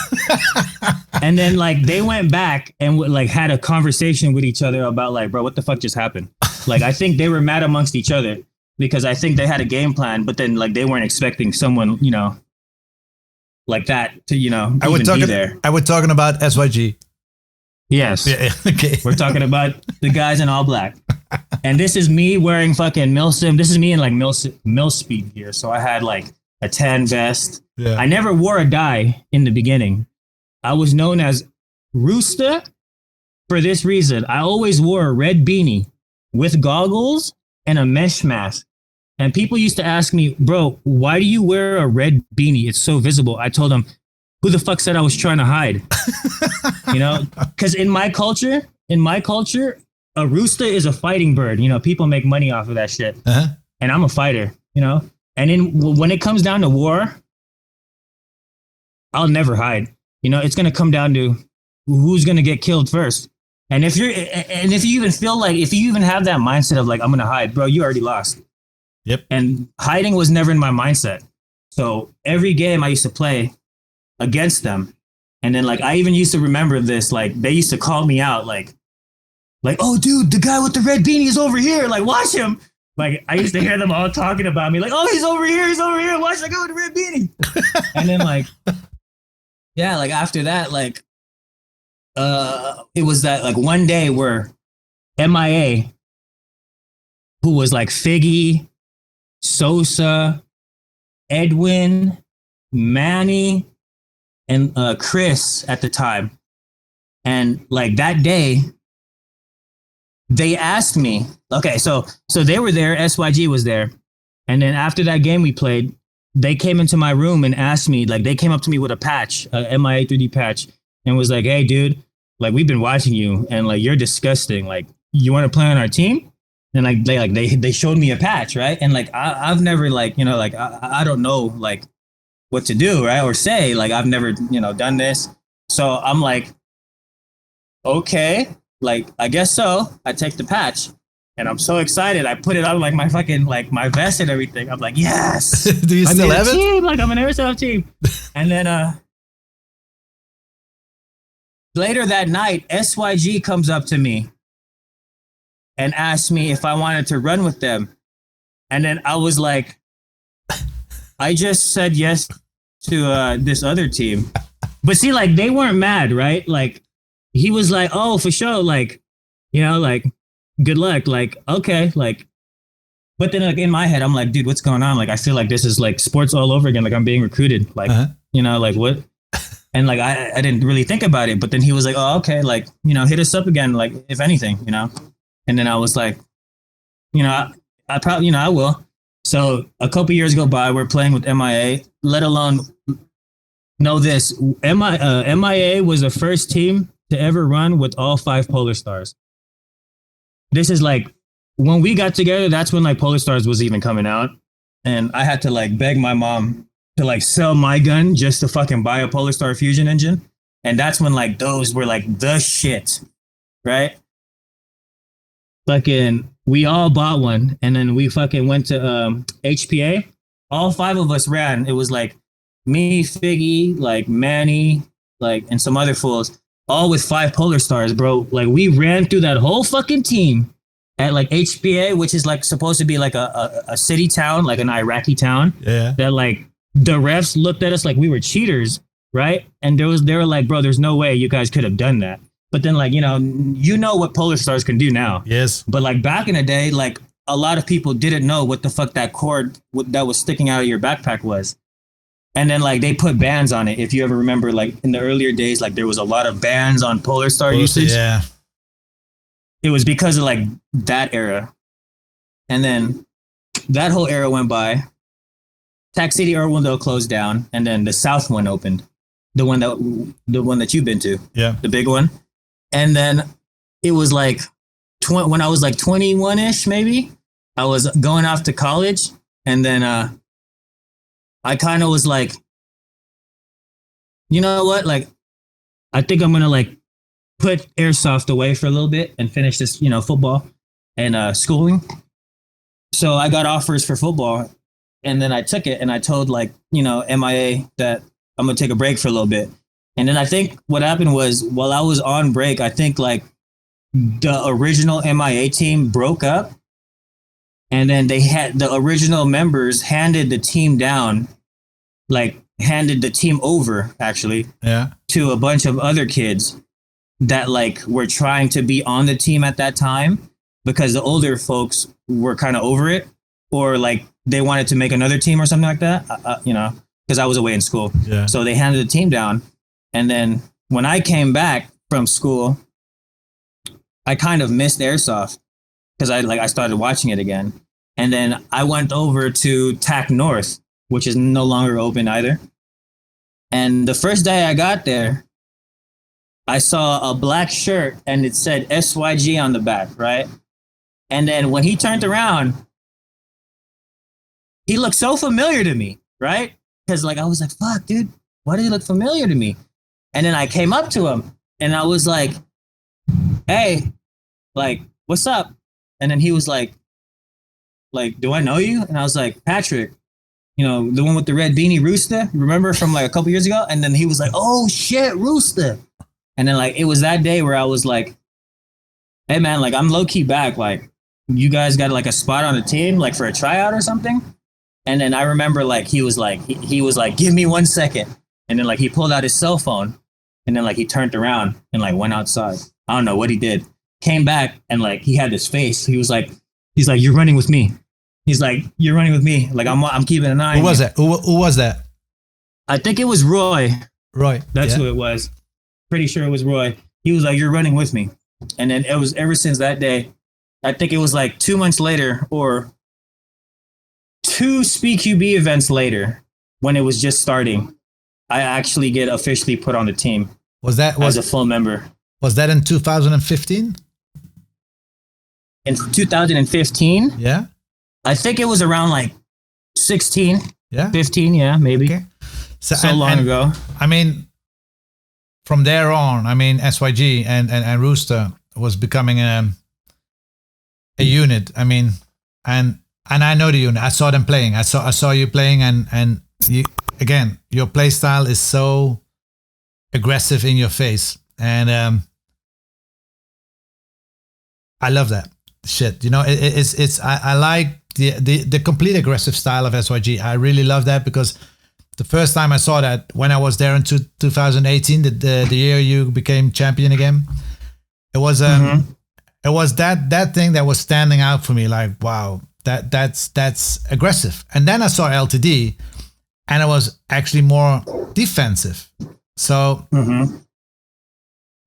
And then like they went back and like had a conversation with each other about like, bro, what the fuck just happened? Like, I think they were mad amongst each other because I think they had a game plan, but then like they weren't expecting someone, you know, like that to, you know, be there. I was talking about SYG. Yes. Yeah, okay. We're talking about the guys in all black. And this is me wearing fucking Milsim. This is me in like Mil Speed gear. So I had like a tan vest. Yeah. I never wore a dye in the beginning. I was known as Roosta for this reason. I always wore a red beanie with goggles and a mesh mask. And people used to ask me, bro, why do you wear a red beanie? It's so visible. I told them, who the fuck said I was trying to hide? You know, because in my culture, a rooster is a fighting bird. You know, people make money off of that shit. Uh-huh. And I'm a fighter, you know. And then when it comes down to war, I'll never hide. You know, it's going to come down to who's going to get killed first. And if you even feel like, if you even have that mindset of like, I'm going to hide, bro, you already lost. Yep. And hiding was never in my mindset. So every game I used to play against them. And then like, I even used to remember this, like they used to call me out like, oh dude, the guy with the red beanie is over here. Like, watch him. Like I used to hear them all talking about me like, oh, he's over here. Watch the guy with the red beanie. And then like, yeah, like after that, like, it was that like one day where MIA, who was like Figgy, Sosa, Edwin, Manny, and Chris at the time. And like that day, they asked me, okay, so they were there, SYG was there. And then after that game we played, they came into my room and asked me, like they came up to me with a patch, a MIA 3D patch, and was like, hey dude, like we've been watching you and like you're disgusting. Like you want to play on our team? And like they showed me a patch, right? And like I've never like, you know, like I don't know like what to do, right? Or say, like I've never, you know, done this. So I'm like, okay, like I guess so. I take the patch and I'm so excited. I put it on like my fucking like my vest and everything. I'm like, yes. Do you still have it? Like I'm an airsoft team. And then later that night, SYG comes up to me and asked me if I wanted to run with them. And then I was like, I just said yes to this other team. But see, like, they weren't mad, right? Like, he was like, oh, for sure. Like, you know, like, good luck. Like, okay. Like, but then like in my head, I'm like, dude, what's going on? Like, I feel like this is like sports all over again. Like I'm being recruited. Like, you know, like what? And like, I didn't really think about it. But then he was like, oh, okay. Like, you know, hit us up again. Like, if anything, you know? And then I was like, you know, I probably, you know, I will. So a couple years go by, we're playing with MIA, let alone know this. MIA was the first team to ever run with all 5 Polar Stars. This is like, when we got together, that's when like Polar Stars was even coming out. And I had to like beg my mom to like sell my gun just to fucking buy a Polar Star Fusion engine. And that's when like those were like the shit, right? Fucking, we all bought one, and then we fucking went to HPA. All 5 of us ran. It was like me, Figgy, like Manny, like, and some other fools, all with 5 Polar Stars, bro. Like we ran through that whole fucking team at like HPA, which is like supposed to be like a city town, like an Iraqi town. Yeah. That like the refs looked at us like we were cheaters, right? And they were like, bro, there's no way you guys could have done that. But then, like, you know what Polar Stars can do now. Yes. But like back in the day, like a lot of people didn't know what the fuck that cord that was sticking out of your backpack was. And then like they put bans on it. If you ever remember, like in the earlier days, like there was a lot of bans on Polar Star usage. Yeah. It was because of like that era. And then that whole era went by. Tac City Irwindale closed down, and then the South one opened. The one that you've been to. Yeah. The big one. And then it was like when I was like 21-ish, maybe, I was going off to college. And then I kind of was like, you know what? Like, I think I'm going to like put airsoft away for a little bit and finish this, football and schooling. So I got offers for football, and then I took it, and I told like, MIA that I'm going to take a break for a little bit. And then I think what happened was while I was on break, I think like the original MIA team broke up, and then they had the original members handed the team down, like handed the team over actually to a bunch of other kids that like were trying to be on the team at that time because the older folks were kind of over it, or like they wanted to make another team or something like that, because I was away in school. Yeah. So they handed the team down. And then when I came back from school, I kind of missed airsoft because I started watching it again. And then I went over to TAC North, which is no longer open either. And the first day I got there, I saw a black shirt and it said SYG on the back, right? And then when he turned around, he looked so familiar to me, right? Because like I was like, fuck, dude, why does he look familiar to me? And then I came up to him and I was like, hey, like, what's up? And then he was like, do I know you? And I was like, Patrick, the one with the red beanie, Roosta, remember from like a couple years ago? And then he was like, oh shit, Roosta. And then like, it was that day where I was like, hey man, like I'm low key back. Like you guys got like a spot on the team, like for a tryout or something. And then I remember like, he was like, give me 1 second. And then like, he pulled out his cell phone and then like, he turned around and like went outside. I don't know what he did. Came back and like, he had this face. He's like, you're running with me. He's like, you're running with me. Like I'm keeping an eye on you. Who was that? Who was that? I think it was Roy. Roy. That's who it was. Pretty sure it was Roy. He was like, you're running with me. And then it was ever since that day, I think it was like 2 months later or 2 SpeedQB events later when it was just starting, I actually get officially put on the team. Was a full member. Was that in 2015? In 2015? Yeah. I think it was around like 16. Yeah. 15, yeah, maybe. Okay. So long ago. I mean, from there on, I mean, SYG and Rooster was becoming a unit. I mean, and I know the unit. I saw them playing. I saw you playing, and you, again, your play style is so aggressive in your face, and I love that shit. It's I like the complete aggressive style of SYG. I really love that because the first time I saw that when I was there in 2018, the year you became champion again, it was it was that thing that was standing out for me. Like, wow, that's aggressive. And then I saw LTD, and it was actually more defensive. So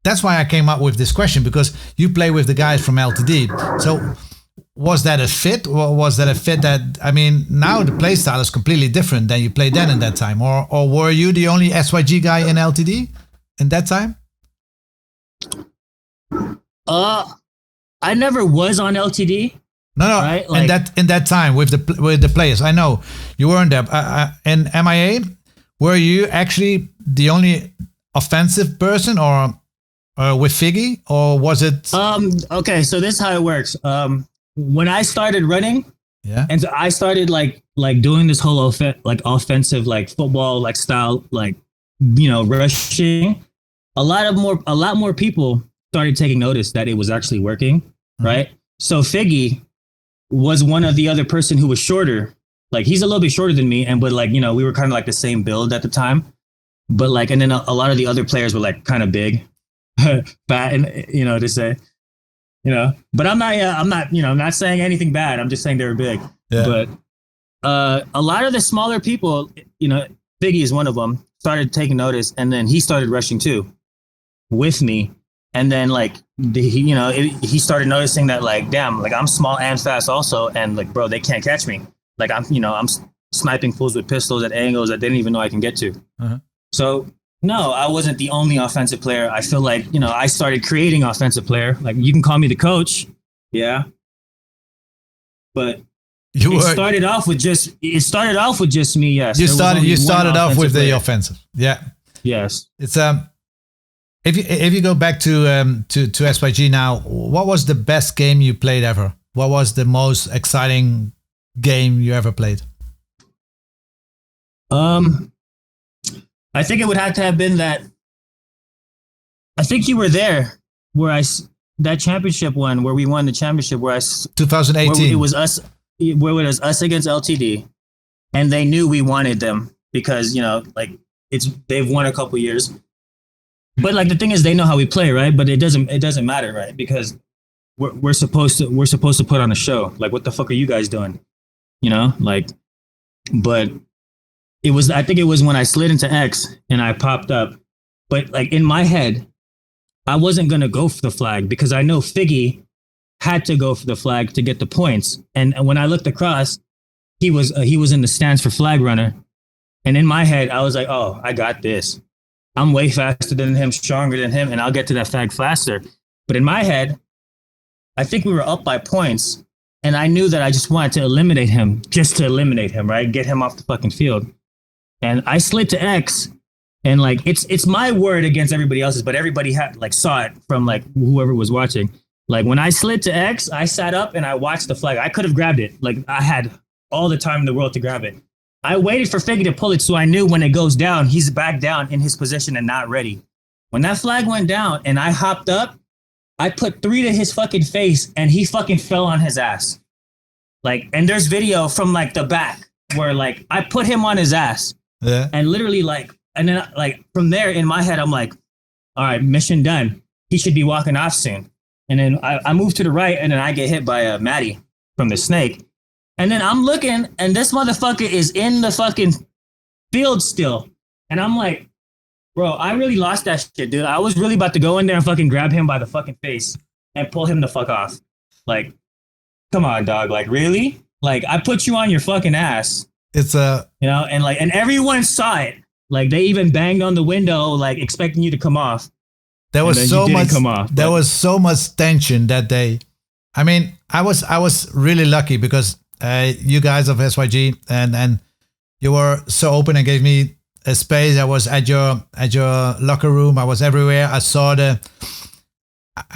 that's why I came up with this question, because you play with the guys from LTD. So was that a fit, or was that a fit that, I mean, now the play style is completely different than you played then in that time, or were you the only SYG guy in LTD in that time? I never was on LTD. No, right? Like, in that time with the players. I know you weren't there. In MIA, were you actually the only offensive person, or with Figgy, or was it? Okay, so this is how it works. When I started running, and so I started like doing this whole offensive like football like style, like rushing. A lot more people started taking notice that it was actually working, right? So Figgy was one of the other person who was shorter Like he's a little bit shorter than me, but like, you know, we were kind of like the same build at the time. But like, and then a lot of the other players were like kind of big, fat, and you know, to say, you know. But I'm not, you know, I'm not saying anything bad. I'm just saying they were big. Yeah. But a lot of the smaller people, you know, Biggie is one of them, started taking notice, and then he started rushing too, with me. And then like he started noticing that like, damn, like I'm small and fast also, and like, bro, they can't catch me. Like I'm sniping fools with pistols at angles that they didn't even know I can get to. Uh-huh. So no, I wasn't the only offensive player. I feel like, you know, I started creating offensive player. Like you can call me the coach, yeah, but it started off with just me. Yes, you started off with the offensive. Yeah. Yes. It's if you go back to SYG now, what was the best game you played ever? What was the most exciting game you ever played? I think it would have to have been that. I think you were there where that championship one where we won the championship 2018. It was us. Where it was us against LTD, and they knew we wanted them because, you know, like they've won a couple years. But like the thing is, they know how we play, right? But it doesn't matter, right? Because we're supposed to put on a show. Like, what the fuck are you guys doing? You know, like. But I think it was when I slid into X and I popped up. But like in my head, I wasn't gonna go for the flag because I know Figgy had to go for the flag to get the points. And when I looked across, he was in the stands for flag runner. And in my head, I was like, oh, I got this. I'm way faster than him, stronger than him, and I'll get to that flag faster. But in my head, I think we were up by points, and I knew that I just wanted to eliminate him, right? Get him off the fucking field. And I slid to X, and like it's my word against everybody else's, but everybody had like saw it from like whoever was watching. Like when I slid to X, I sat up and I watched the flag. I could have grabbed it. Like I had all the time in the world to grab it. I waited for Figgy to pull it so I knew when it goes down, he's back down in his position and not ready. When that flag went down and I hopped up, I put 3 to his fucking face and he fucking fell on his ass. Like, and there's video from like the back where like I put him on his ass. Yeah. And literally like, and then like from there in my head, I'm like, all right, mission done. He should be walking off soon. And then I move to the right, and then I get hit by Maddie from the snake. And then I'm looking, and this motherfucker is in the fucking field still. And I'm like, bro, I really lost that shit, dude. I was really about to go in there and fucking grab him by the fucking face and pull him the fuck off. Like, come on, dog. Like, really? Like, I put you on your fucking ass. It's you know, and like, and everyone saw it. Like, they even banged on the window, like, expecting you to come off. There was so much. There was so much tension that day. I mean, I was really lucky because you guys of SYG and you were so open and gave me a space. I was at your locker room. I was everywhere. I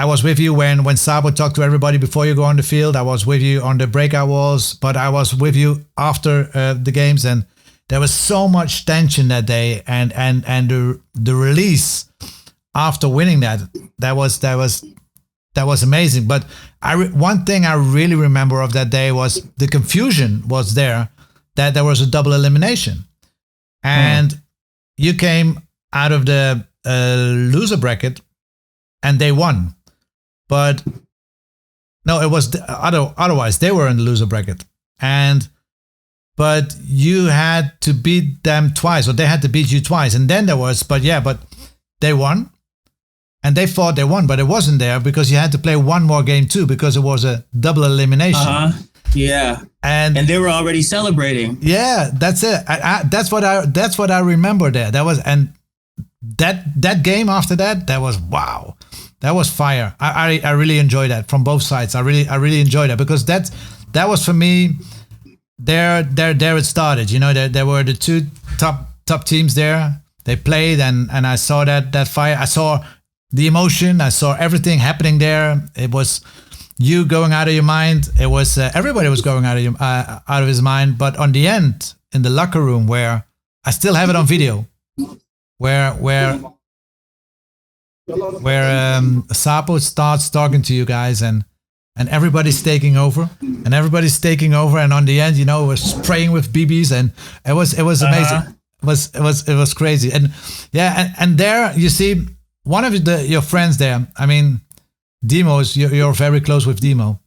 was with you when Sabo talked to everybody before you go on the field. I was with you on the breakout walls, but I was with you after the games, and there was so much tension that day, and the release after winning that was amazing. But one thing I really remember of that day was the confusion was there, that there was a double elimination, and you came out of the loser bracket and they won. But no, it was otherwise they were in the loser bracket, but you had to beat them twice, or they had to beat you twice, and then there was, but they won. And they thought they won, but it wasn't there because you had to play one more game too, because it was a double elimination. Yeah. And they were already celebrating. Yeah, that's it. That's what I remember there. That was, and that game after that was wow. That was fire. I really enjoyed that from both sides. I really enjoyed that because that was for me. There it started. You know, there were the two top teams there. They played, and I saw that fire. I saw the emotion. I saw everything happening there. It was you going out of your mind. It was everybody was going out of his mind. But on the end, in the locker room, where I still have it on video, where Sapo starts talking to you guys, and and everybody's taking over, and on the end, we're spraying with BBs, and it was amazing. It was crazy, and and there you see one of your friends there. I mean, Demo's. You're very close with Demo,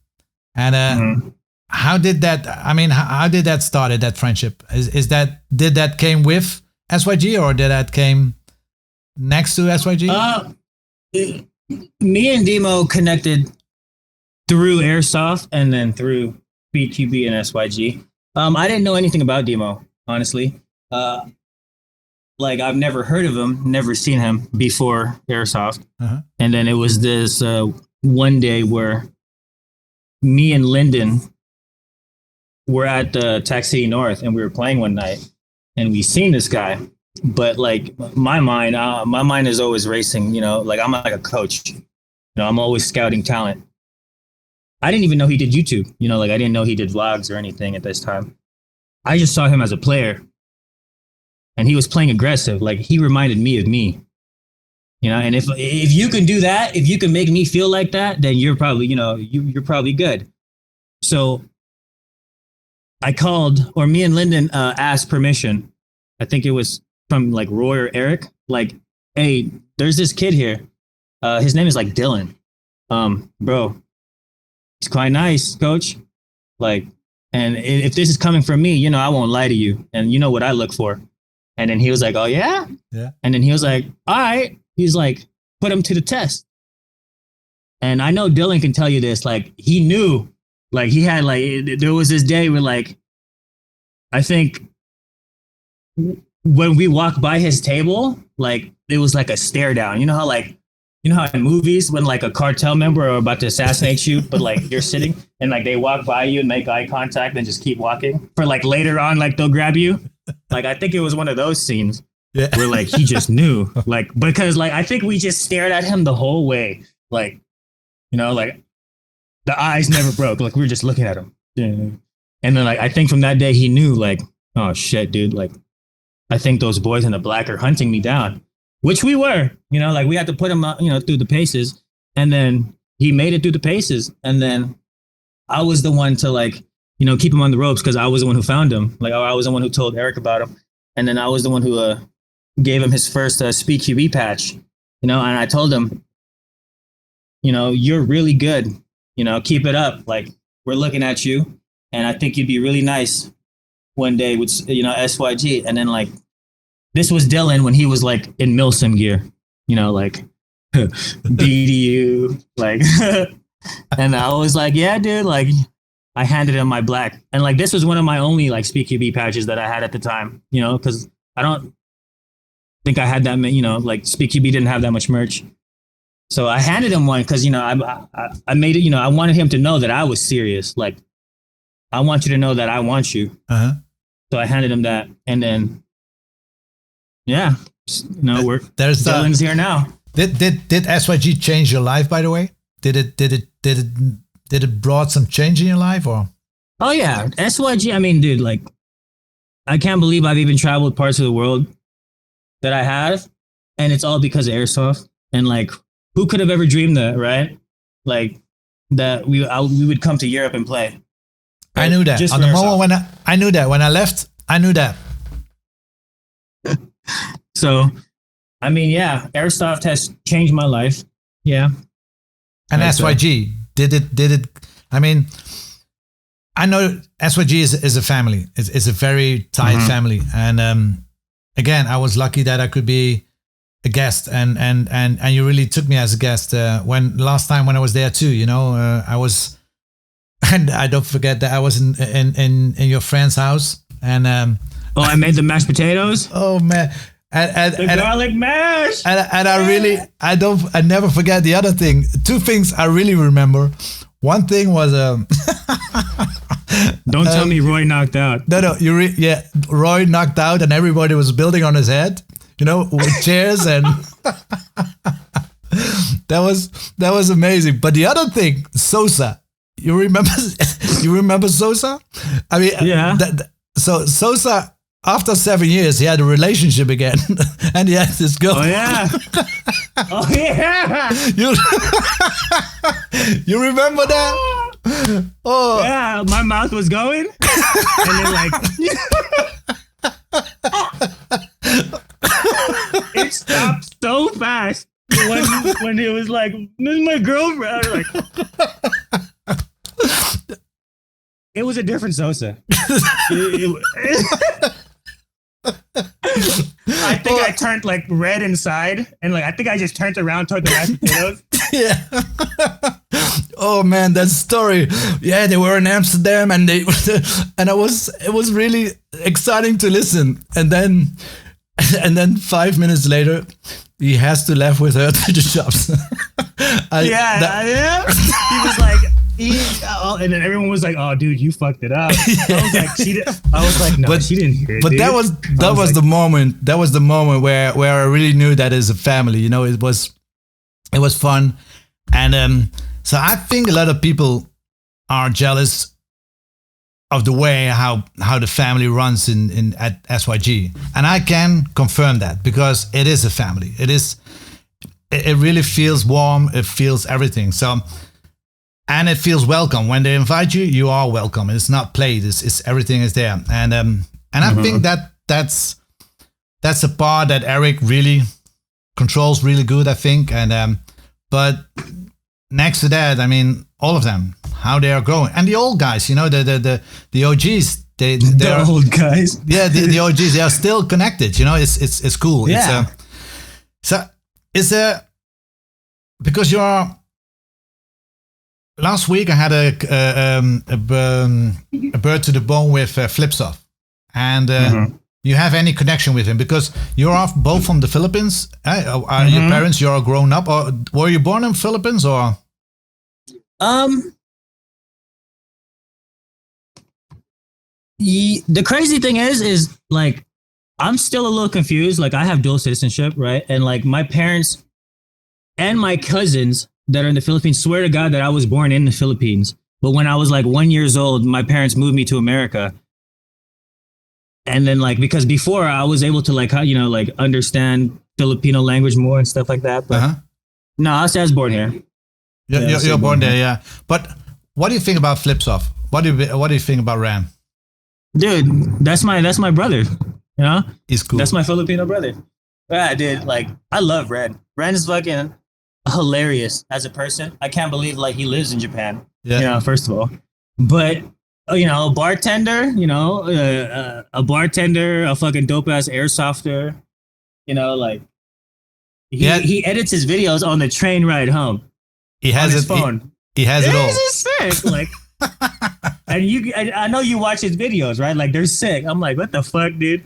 and how did that? I mean, how did that started? That friendship did that came with SYG, or did that came next to SYG? Me and Demo connected through airsoft, and then through SpeedQB and SYG. I didn't know anything about Demo, honestly. Like, I've never heard of him, never seen him before airsoft. And then it was this one day where me and Lyndon were at the Tax City North, and we were playing one night, and we seen this guy. But like my mind is always racing. Like, I'm like a coach. I'm always scouting talent. I didn't even know he did YouTube. Like, I didn't know he did vlogs or anything at this time. I just saw him as a player, and he was playing aggressive. Like, he reminded me of me. And if you can do that, if you can make me feel like that, then you're probably, you're probably good. So I called, or me and Lyndon asked permission. I think it was from like Roy or Eric. Like, hey, there's this kid here. His name is like Dylan. Bro, he's quite nice, coach. Like, and if this is coming from me, I won't lie to you. And you know what I look for. And then he was like, oh, yeah? Yeah. And then he was like, all right. He's like, put him to the test. And I know Dylan can tell you this. Like, he knew, like, he had, like, there was this day where, like, I think when we walked by his table, like, it was like a stare down. You know how in movies when like a cartel member are about to assassinate you, but like you're sitting and like they walk by you and make eye contact and just keep walking for like later on, like they'll grab you. Like, I think it was one of those scenes where like he just knew, like, because like I think we just stared at him the whole way, like, like the eyes never broke, like we were just looking at him. And then like I think from that day he knew, like, oh shit, dude, like I think those boys in the black are hunting me down. Which we were, like we had to put him, through the paces, and then he made it through the paces. And then I was the one to like, keep him on the ropes, because I was the one who found him. Like, I was the one who told Eric about him. And then I was the one who gave him his first SpeedQB patch, and I told him, you're really good, keep it up. Like, we're looking at you, and I think you'd be really nice one day with, SYG. And then like, this was Dylan when he was like in Milsim gear, like BDU, like, and I was like, yeah, dude, like I handed him my black. And like, this was one of my only like SpeedQB patches that I had at the time, because I don't think I had that many, like SpeedQB didn't have that much merch. So I handed him one because, I made it, I wanted him to know that I was serious. Like, I want you to know that I want you. So I handed him that. And then, yeah, Dylan's here now. Did SYG change your life, by the way? Did it brought some change in your life, or? Oh yeah, SYG. I mean, dude, like, I can't believe I've even traveled parts of the world that I have, and it's all because of airsoft. And like, who could have ever dreamed that, right? Like that we would come to Europe and play. Right? I knew that on the moment when I knew that when I left. I knew that. So, I mean, yeah, airsoft has changed my life. Yeah. And SYG, did it? I mean, I know SYG is a family. It's a very tight family. And again, I was lucky that I could be a guest, and you really took me as a guest when last time when I was there too. I was, and I don't forget that I was in your friend's house, and I made the mashed potatoes. Oh man. And garlic mash. And I never forget the other thing. Two things I really remember. One thing was don't tell me Roy knocked out. No, Roy knocked out, and everybody was building on his head, with chairs, and that was amazing. But the other thing, Sosa, you remember Sosa? I mean, yeah. So Sosa, after 7 years, he had a relationship again, and he had this girl. Oh yeah, oh yeah. You remember that? Oh, Yeah, my mouth was going, and then like it stopped so fast when it was like, "This is my girlfriend." I was like, it was a different Sosa. I think I turned like red inside, and like I think I just turned around toward the mashed potatoes. yeah. Oh man, that story. Yeah, they were in Amsterdam, and it was really exciting to listen. And then 5 minutes later, he has to leave with her to the shops. Yeah. He was like, and then everyone was like, "Oh, dude, you fucked it up." I was like, I was like, "No, she didn't hear it." But dude. that was like, the moment. That was the moment where I really knew that as a family. You know, it was fun, and so I think a lot of people are jealous of the way how the family runs in at SYG, and I can confirm that because it is a family. It really feels warm. It feels everything. So. And it feels welcome when they invite you. You are welcome. It's not played. It's everything is there. And I think that's a part that Eric really controls really good. I think. And but next to that, I mean, all of them, how they are growing, and the old guys, you know, the OGs. The old guys. Yeah, the OGs. They are still connected. You know, it's cool. Yeah. It's because you're. Last week I had a Bert to the bone with Flipsoft, and you have any connection with him because you're both from the Philippines. Are your parents? You're grown up, or were you born in Philippines, or? The crazy thing is like I'm still a little confused. Like I have dual citizenship, right? And like my parents and my cousins that are in the Philippines swear to God that I was born in the Philippines. But when I was like 1 year old, my parents moved me to America. And then like, because before I was able to like, you know, like understand Filipino language more and stuff like that. But no, I was born here. You're born there, yeah. But what do you think about Flipsoft? What do you think about Ram? Dude, that's my brother. You know? He's cool. That's my Filipino brother. Yeah, dude, like I love Ren. Ren is fucking hilarious as a person. I can't believe like he lives in Japan. Yeah. You know, first of all. But you know, a bartender, you know, a bartender, a fucking dope ass airsofter, you know, like he edits his videos on the train ride home. He has his phone. He has it all. This is sick. Like and I know you watch his videos, right? Like they're sick. I'm like, what the fuck, dude?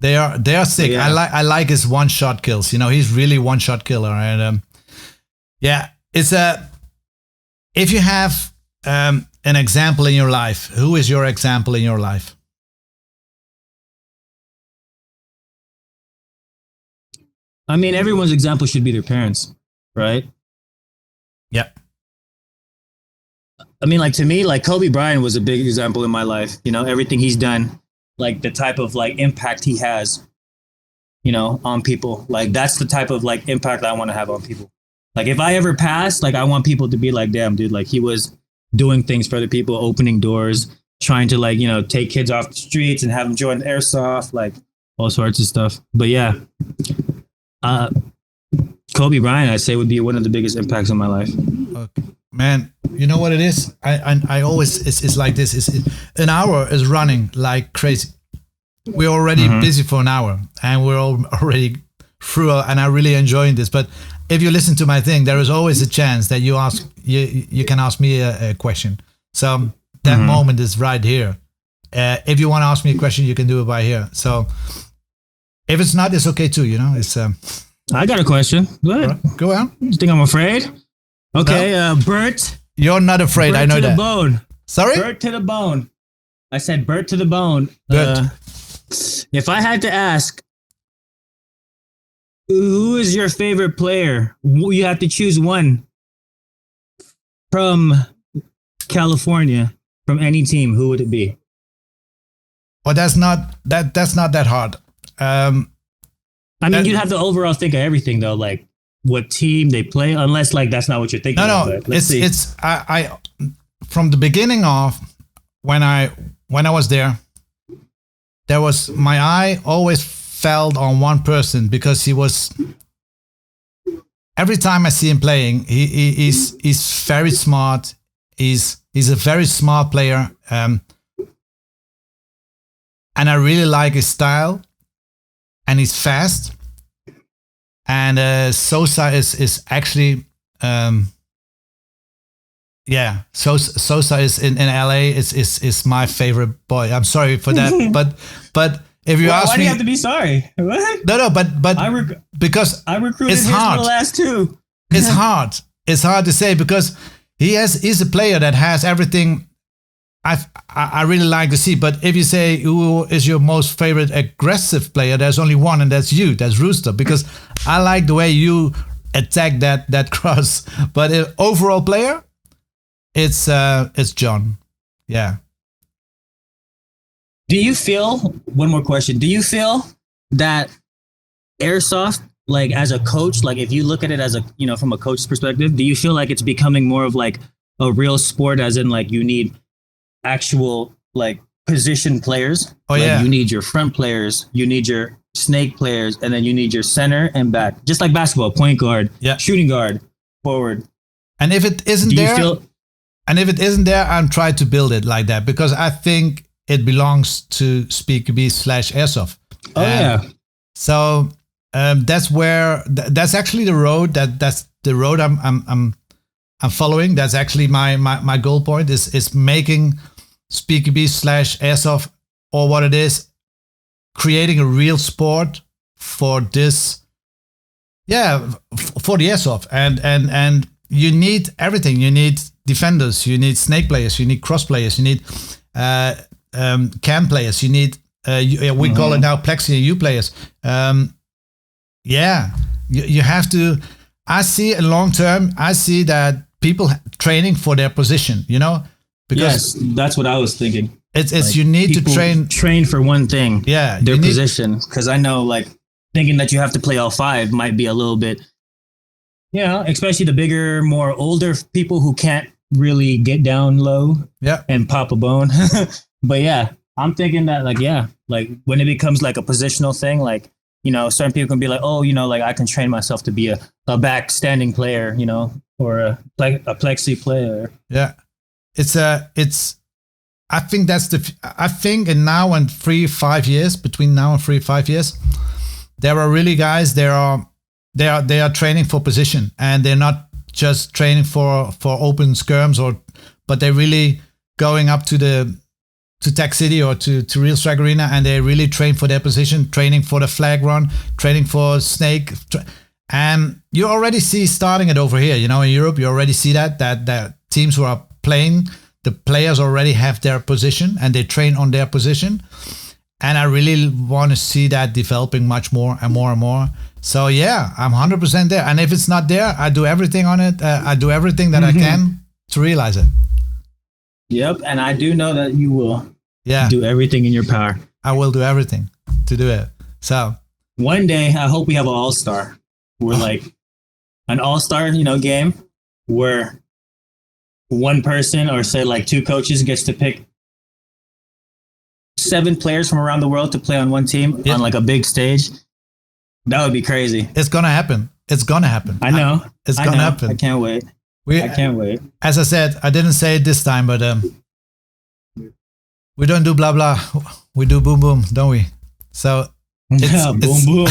They are sick. Yeah. I like his one shot kills. You know, he's really one shot killer. And yeah, it's if you have an example in your life, who is your example in your life? I mean, everyone's example should be their parents, right? Yeah. I mean, like to me, like Kobe Bryant was a big example in my life. You know, everything he's done, like the type of like impact he has, you know, on people. Like that's the type of like impact I want to have on people. Like if I ever pass, like I want people to be like, damn, dude, like he was doing things for other people, opening doors, trying to like, you know, take kids off the streets and have them join airsoft, like all sorts of stuff. But yeah, Kobe Bryant, I'd say would be one of the biggest impacts on my life. Man, you know what it is? I always, it's like this. An hour is running like crazy. We're already busy for an hour and we're already through, and I'm really enjoying this. But if you listen to my thing, there is always a chance that you can ask me a question. So that moment is right here. If you want to ask me a question, you can do it by here. So if it's not, it's okay too. You know, it's. I got a question. Go on. You think I'm afraid? Okay, no. Bert. You're not afraid. Bert I know to that. The bone. Sorry? Bert to the bone. I said Bert to the bone. Bert. If I had to ask, who is your favorite player? You have to choose one from California, from any team. Who would it be? Well, that's not that hard. I mean, you'd have to overall think of everything, though, like what team they play, unless like that's not what you're thinking. No, of, it's from the beginning of when I was there was my eye always fell on one person, because he was, every time I see him playing, he's very smart. He's a very smart player, and I really like his style, and he's fast. And Sosa is actually, Sosa is in LA is my favorite boy. I'm sorry for that, but if you ask me, why do you have to be sorry? What? No, but because I recruited it's him hard. for the last two. It's hard. It's hard to say, because he's a player that has everything I really like to see. But if you say who is your most favorite aggressive player, there's only one, and that's you. That's Roosta, because I like the way you attack that cross. But overall player, it's John. Yeah. Do you feel, one more question, do you feel that airsoft, like as a coach, like if you look at it as a, from a coach's perspective, do you feel like it's becoming more of like a real sport, as in like you need actual like position players? Oh, like yeah. You need your front players, you need your snake players, and then you need your center and back. Just like basketball, point guard, shooting guard, forward. And if it isn't there, I'm trying to build it like that, because I think it belongs to SpeedQB/airsoft. Oh, yeah. So that's where that's actually the road that's the road I'm following. That's actually my goal point is making SpeedQB/airsoft, or what it is, creating a real sport for this. Yeah, for the airsoft, and you need everything. You need defenders, you need snake players, you need cross players, you need cam players, you need we call it now plexi and U players. You have to. I see in long term, I see that people training for their position, because yes, that's what I was thinking. It's like, you need to train for one thing. Yeah, their position, because I know like thinking that you have to play all five might be a little bit, especially the bigger, more older people who can't really get down low and pop a bone. But yeah, I'm thinking that like when it becomes like a positional thing, like, certain people can be like, oh, like I can train myself to be a back standing player, or a plexi player. Yeah. I think in now and 3-5 years, between now and 3-5 years, there are really guys, they are training for position, and they're not just training for open skirms, but they're really going up to Tech City or to Real Strike Arena, and they really train for their position, training for the flag run, training for snake. And you already see starting it over here, in Europe, you already see that teams who are playing, the players already have their position and they train on their position. And I really want to see that developing much more and more and more. So yeah, I'm 100% there. And if it's not there, I do everything on it. I do everything that I can to realize it. Yep, and I do know that you will do everything in your power. I will do everything to do it. So one day, I hope we have an all-star. We're like an all-star, game where one person, or say like two coaches, gets to pick 7 players from around the world to play on one team on like a big stage. That would be crazy. It's gonna happen. I know. It's gonna happen. I can't wait. I can't wait. As I said, I didn't say it this time, but we don't do blah blah. We do boom boom, don't we? So boom boom,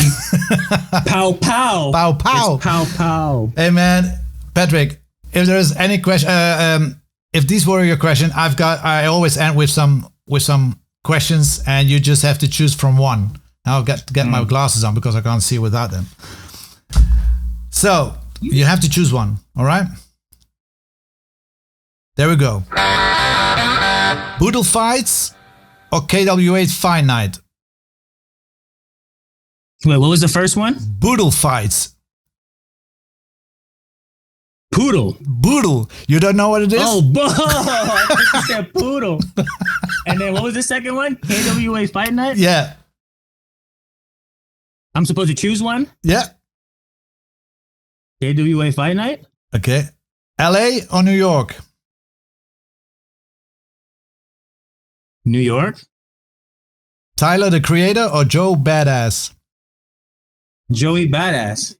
pow pow, pow pow, it's pow pow. Hey man, Patrick, if there is any question, if these were your question, I always end with some questions, and you just have to choose from one. I'll get my glasses on because I can't see without them. So you have to choose one. All right. There we go. Boodle fights or KW8 fight night? Wait, what was the first one? Boodle fights. Poodle. You don't know what it is? Oh, I think you said poodle. And then what was the second one? KWA fight night? Yeah. I'm supposed to choose one? Yeah. KWA fight night? Okay. LA or New York? New York. Tyler, the Creator, or Joe Badass? Joey Badass.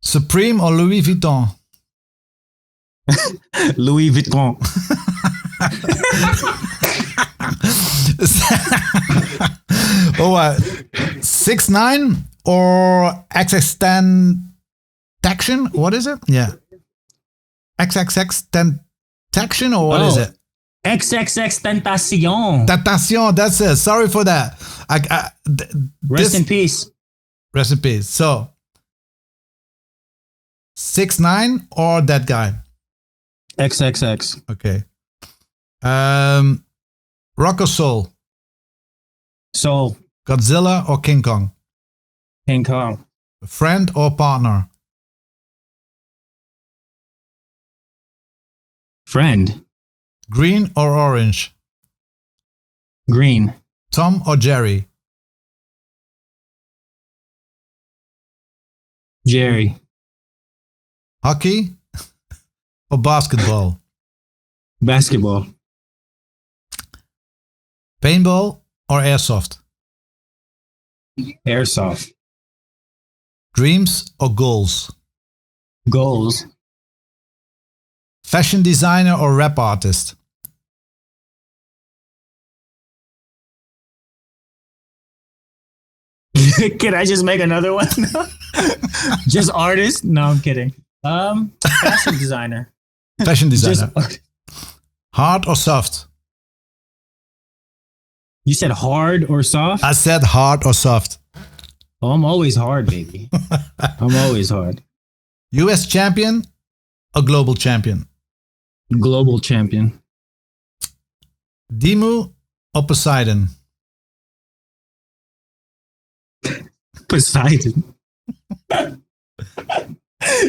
Supreme or Louis Vuitton? Louis Vuitton. Oh, 6ix9ine or XXXTentacion? What is it? Yeah. XXXTentacion, or what is it? XXXTentacion. Tentacion, that's it. Sorry for that. Rest in peace. Rest in peace. So, 6ix9ine or that guy? XXX. Okay. Rock or soul? Soul. Godzilla or King Kong? King Kong. Friend or partner? Friend. Green or orange? Green. Tom or Jerry? Jerry. Hockey or basketball? Basketball. Paintball or airsoft? Airsoft. Dreams or goals? Goals. Fashion designer or rap artist? Can I just make another one? Just artist? No, I'm kidding. Fashion designer. Fashion designer. Just Hard or soft? You said hard or soft? I said hard or soft. Oh, I'm always hard, baby. I'm always hard. US champion or global champion? Global champion. Dimu or Poseidon? Poseidon.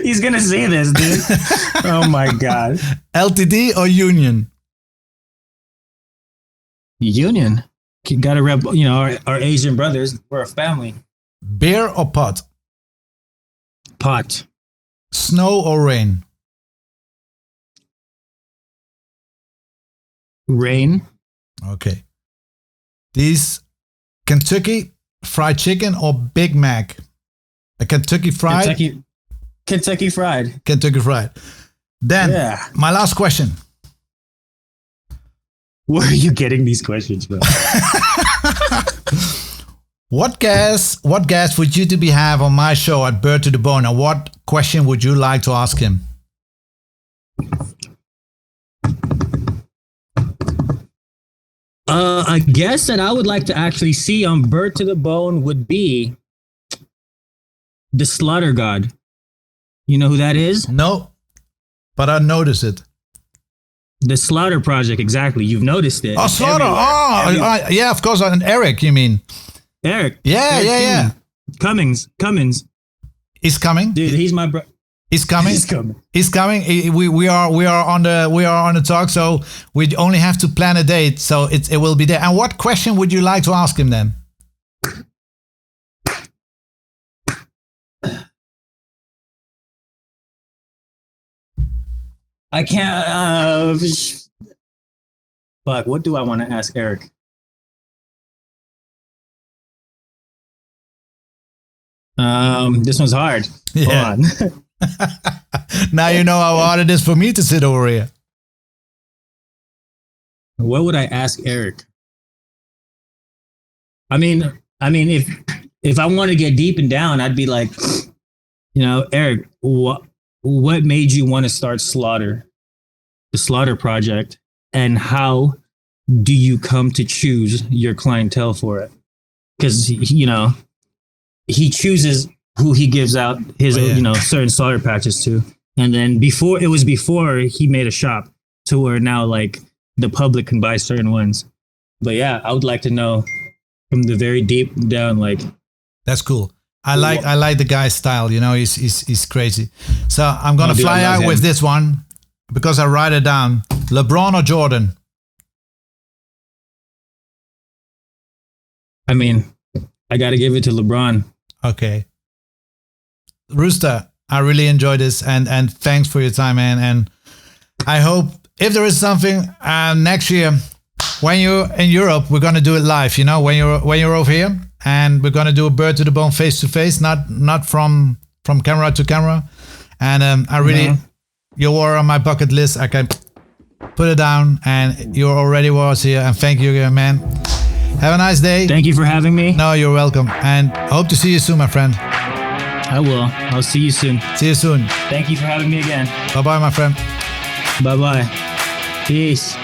He's gonna say this, dude. Oh my god. LTD or Union? Union. You gotta rep, our Asian brothers. We're a family. Beer or pot? Pot. Snow or rain? Rain. Okay. These Kentucky Fried Chicken or Big Mac? A Kentucky Fried? Kentucky Fried. Kentucky Fried. Then, Yeah. my last question. Where are you getting these questions from? What guest would you to be have on my show at Bert to the Bone, and what question would you like to ask him? A guest that I would like to actually see on Bert to the Bone would be the Slaughter God. You know who that is? No, but I noticed it. The Slaughter Project, exactly. You've noticed it. Oh, Slaughter. Everywhere. Yeah, of course. And Eric, you mean? Eric. Yeah. Cummings. He's coming. Dude, he's my bro. He's coming. He's coming. He's coming. We are on the talk. So we only have to plan a date. So it will be there. And what question would you like to ask him then? I can't. Fuck. What do I want to ask Eric? This one's hard. Yeah. Hold on. Now you know how hard it is for me to sit over here. What would I ask Eric? I mean, if I want to get deep and down, I'd be like, Eric, what made you want to start the Slaughter Project, and how do you come to choose your clientele for it? Because he chooses who he gives out his certain slaughter patches to, and then before he made a shop to where now like the public can buy certain ones. But yeah, I would like to know from the very deep down, like. That's cool. I like the guy's style. He's crazy. So I'm gonna fly out with this one because I write it down. LeBron or Jordan? I mean, I got to give it to LeBron. Okay. Roosta, I really enjoyed this, and thanks for your time, man. And I hope if there is something next year, when you're in Europe, we're gonna do it live. You know, when you're over here, and we're gonna do a Bird to the Bone face to face, not from camera to camera. And I really, you were on my bucket list. I can put it down, and you already was here. And thank you again, man. Have a nice day. Thank you for having me. No, you're welcome. And hope to see you soon, my friend. I will. I'll see you soon. See you soon. Thank you for having me again. Bye-bye, my friend. Bye-bye. Peace.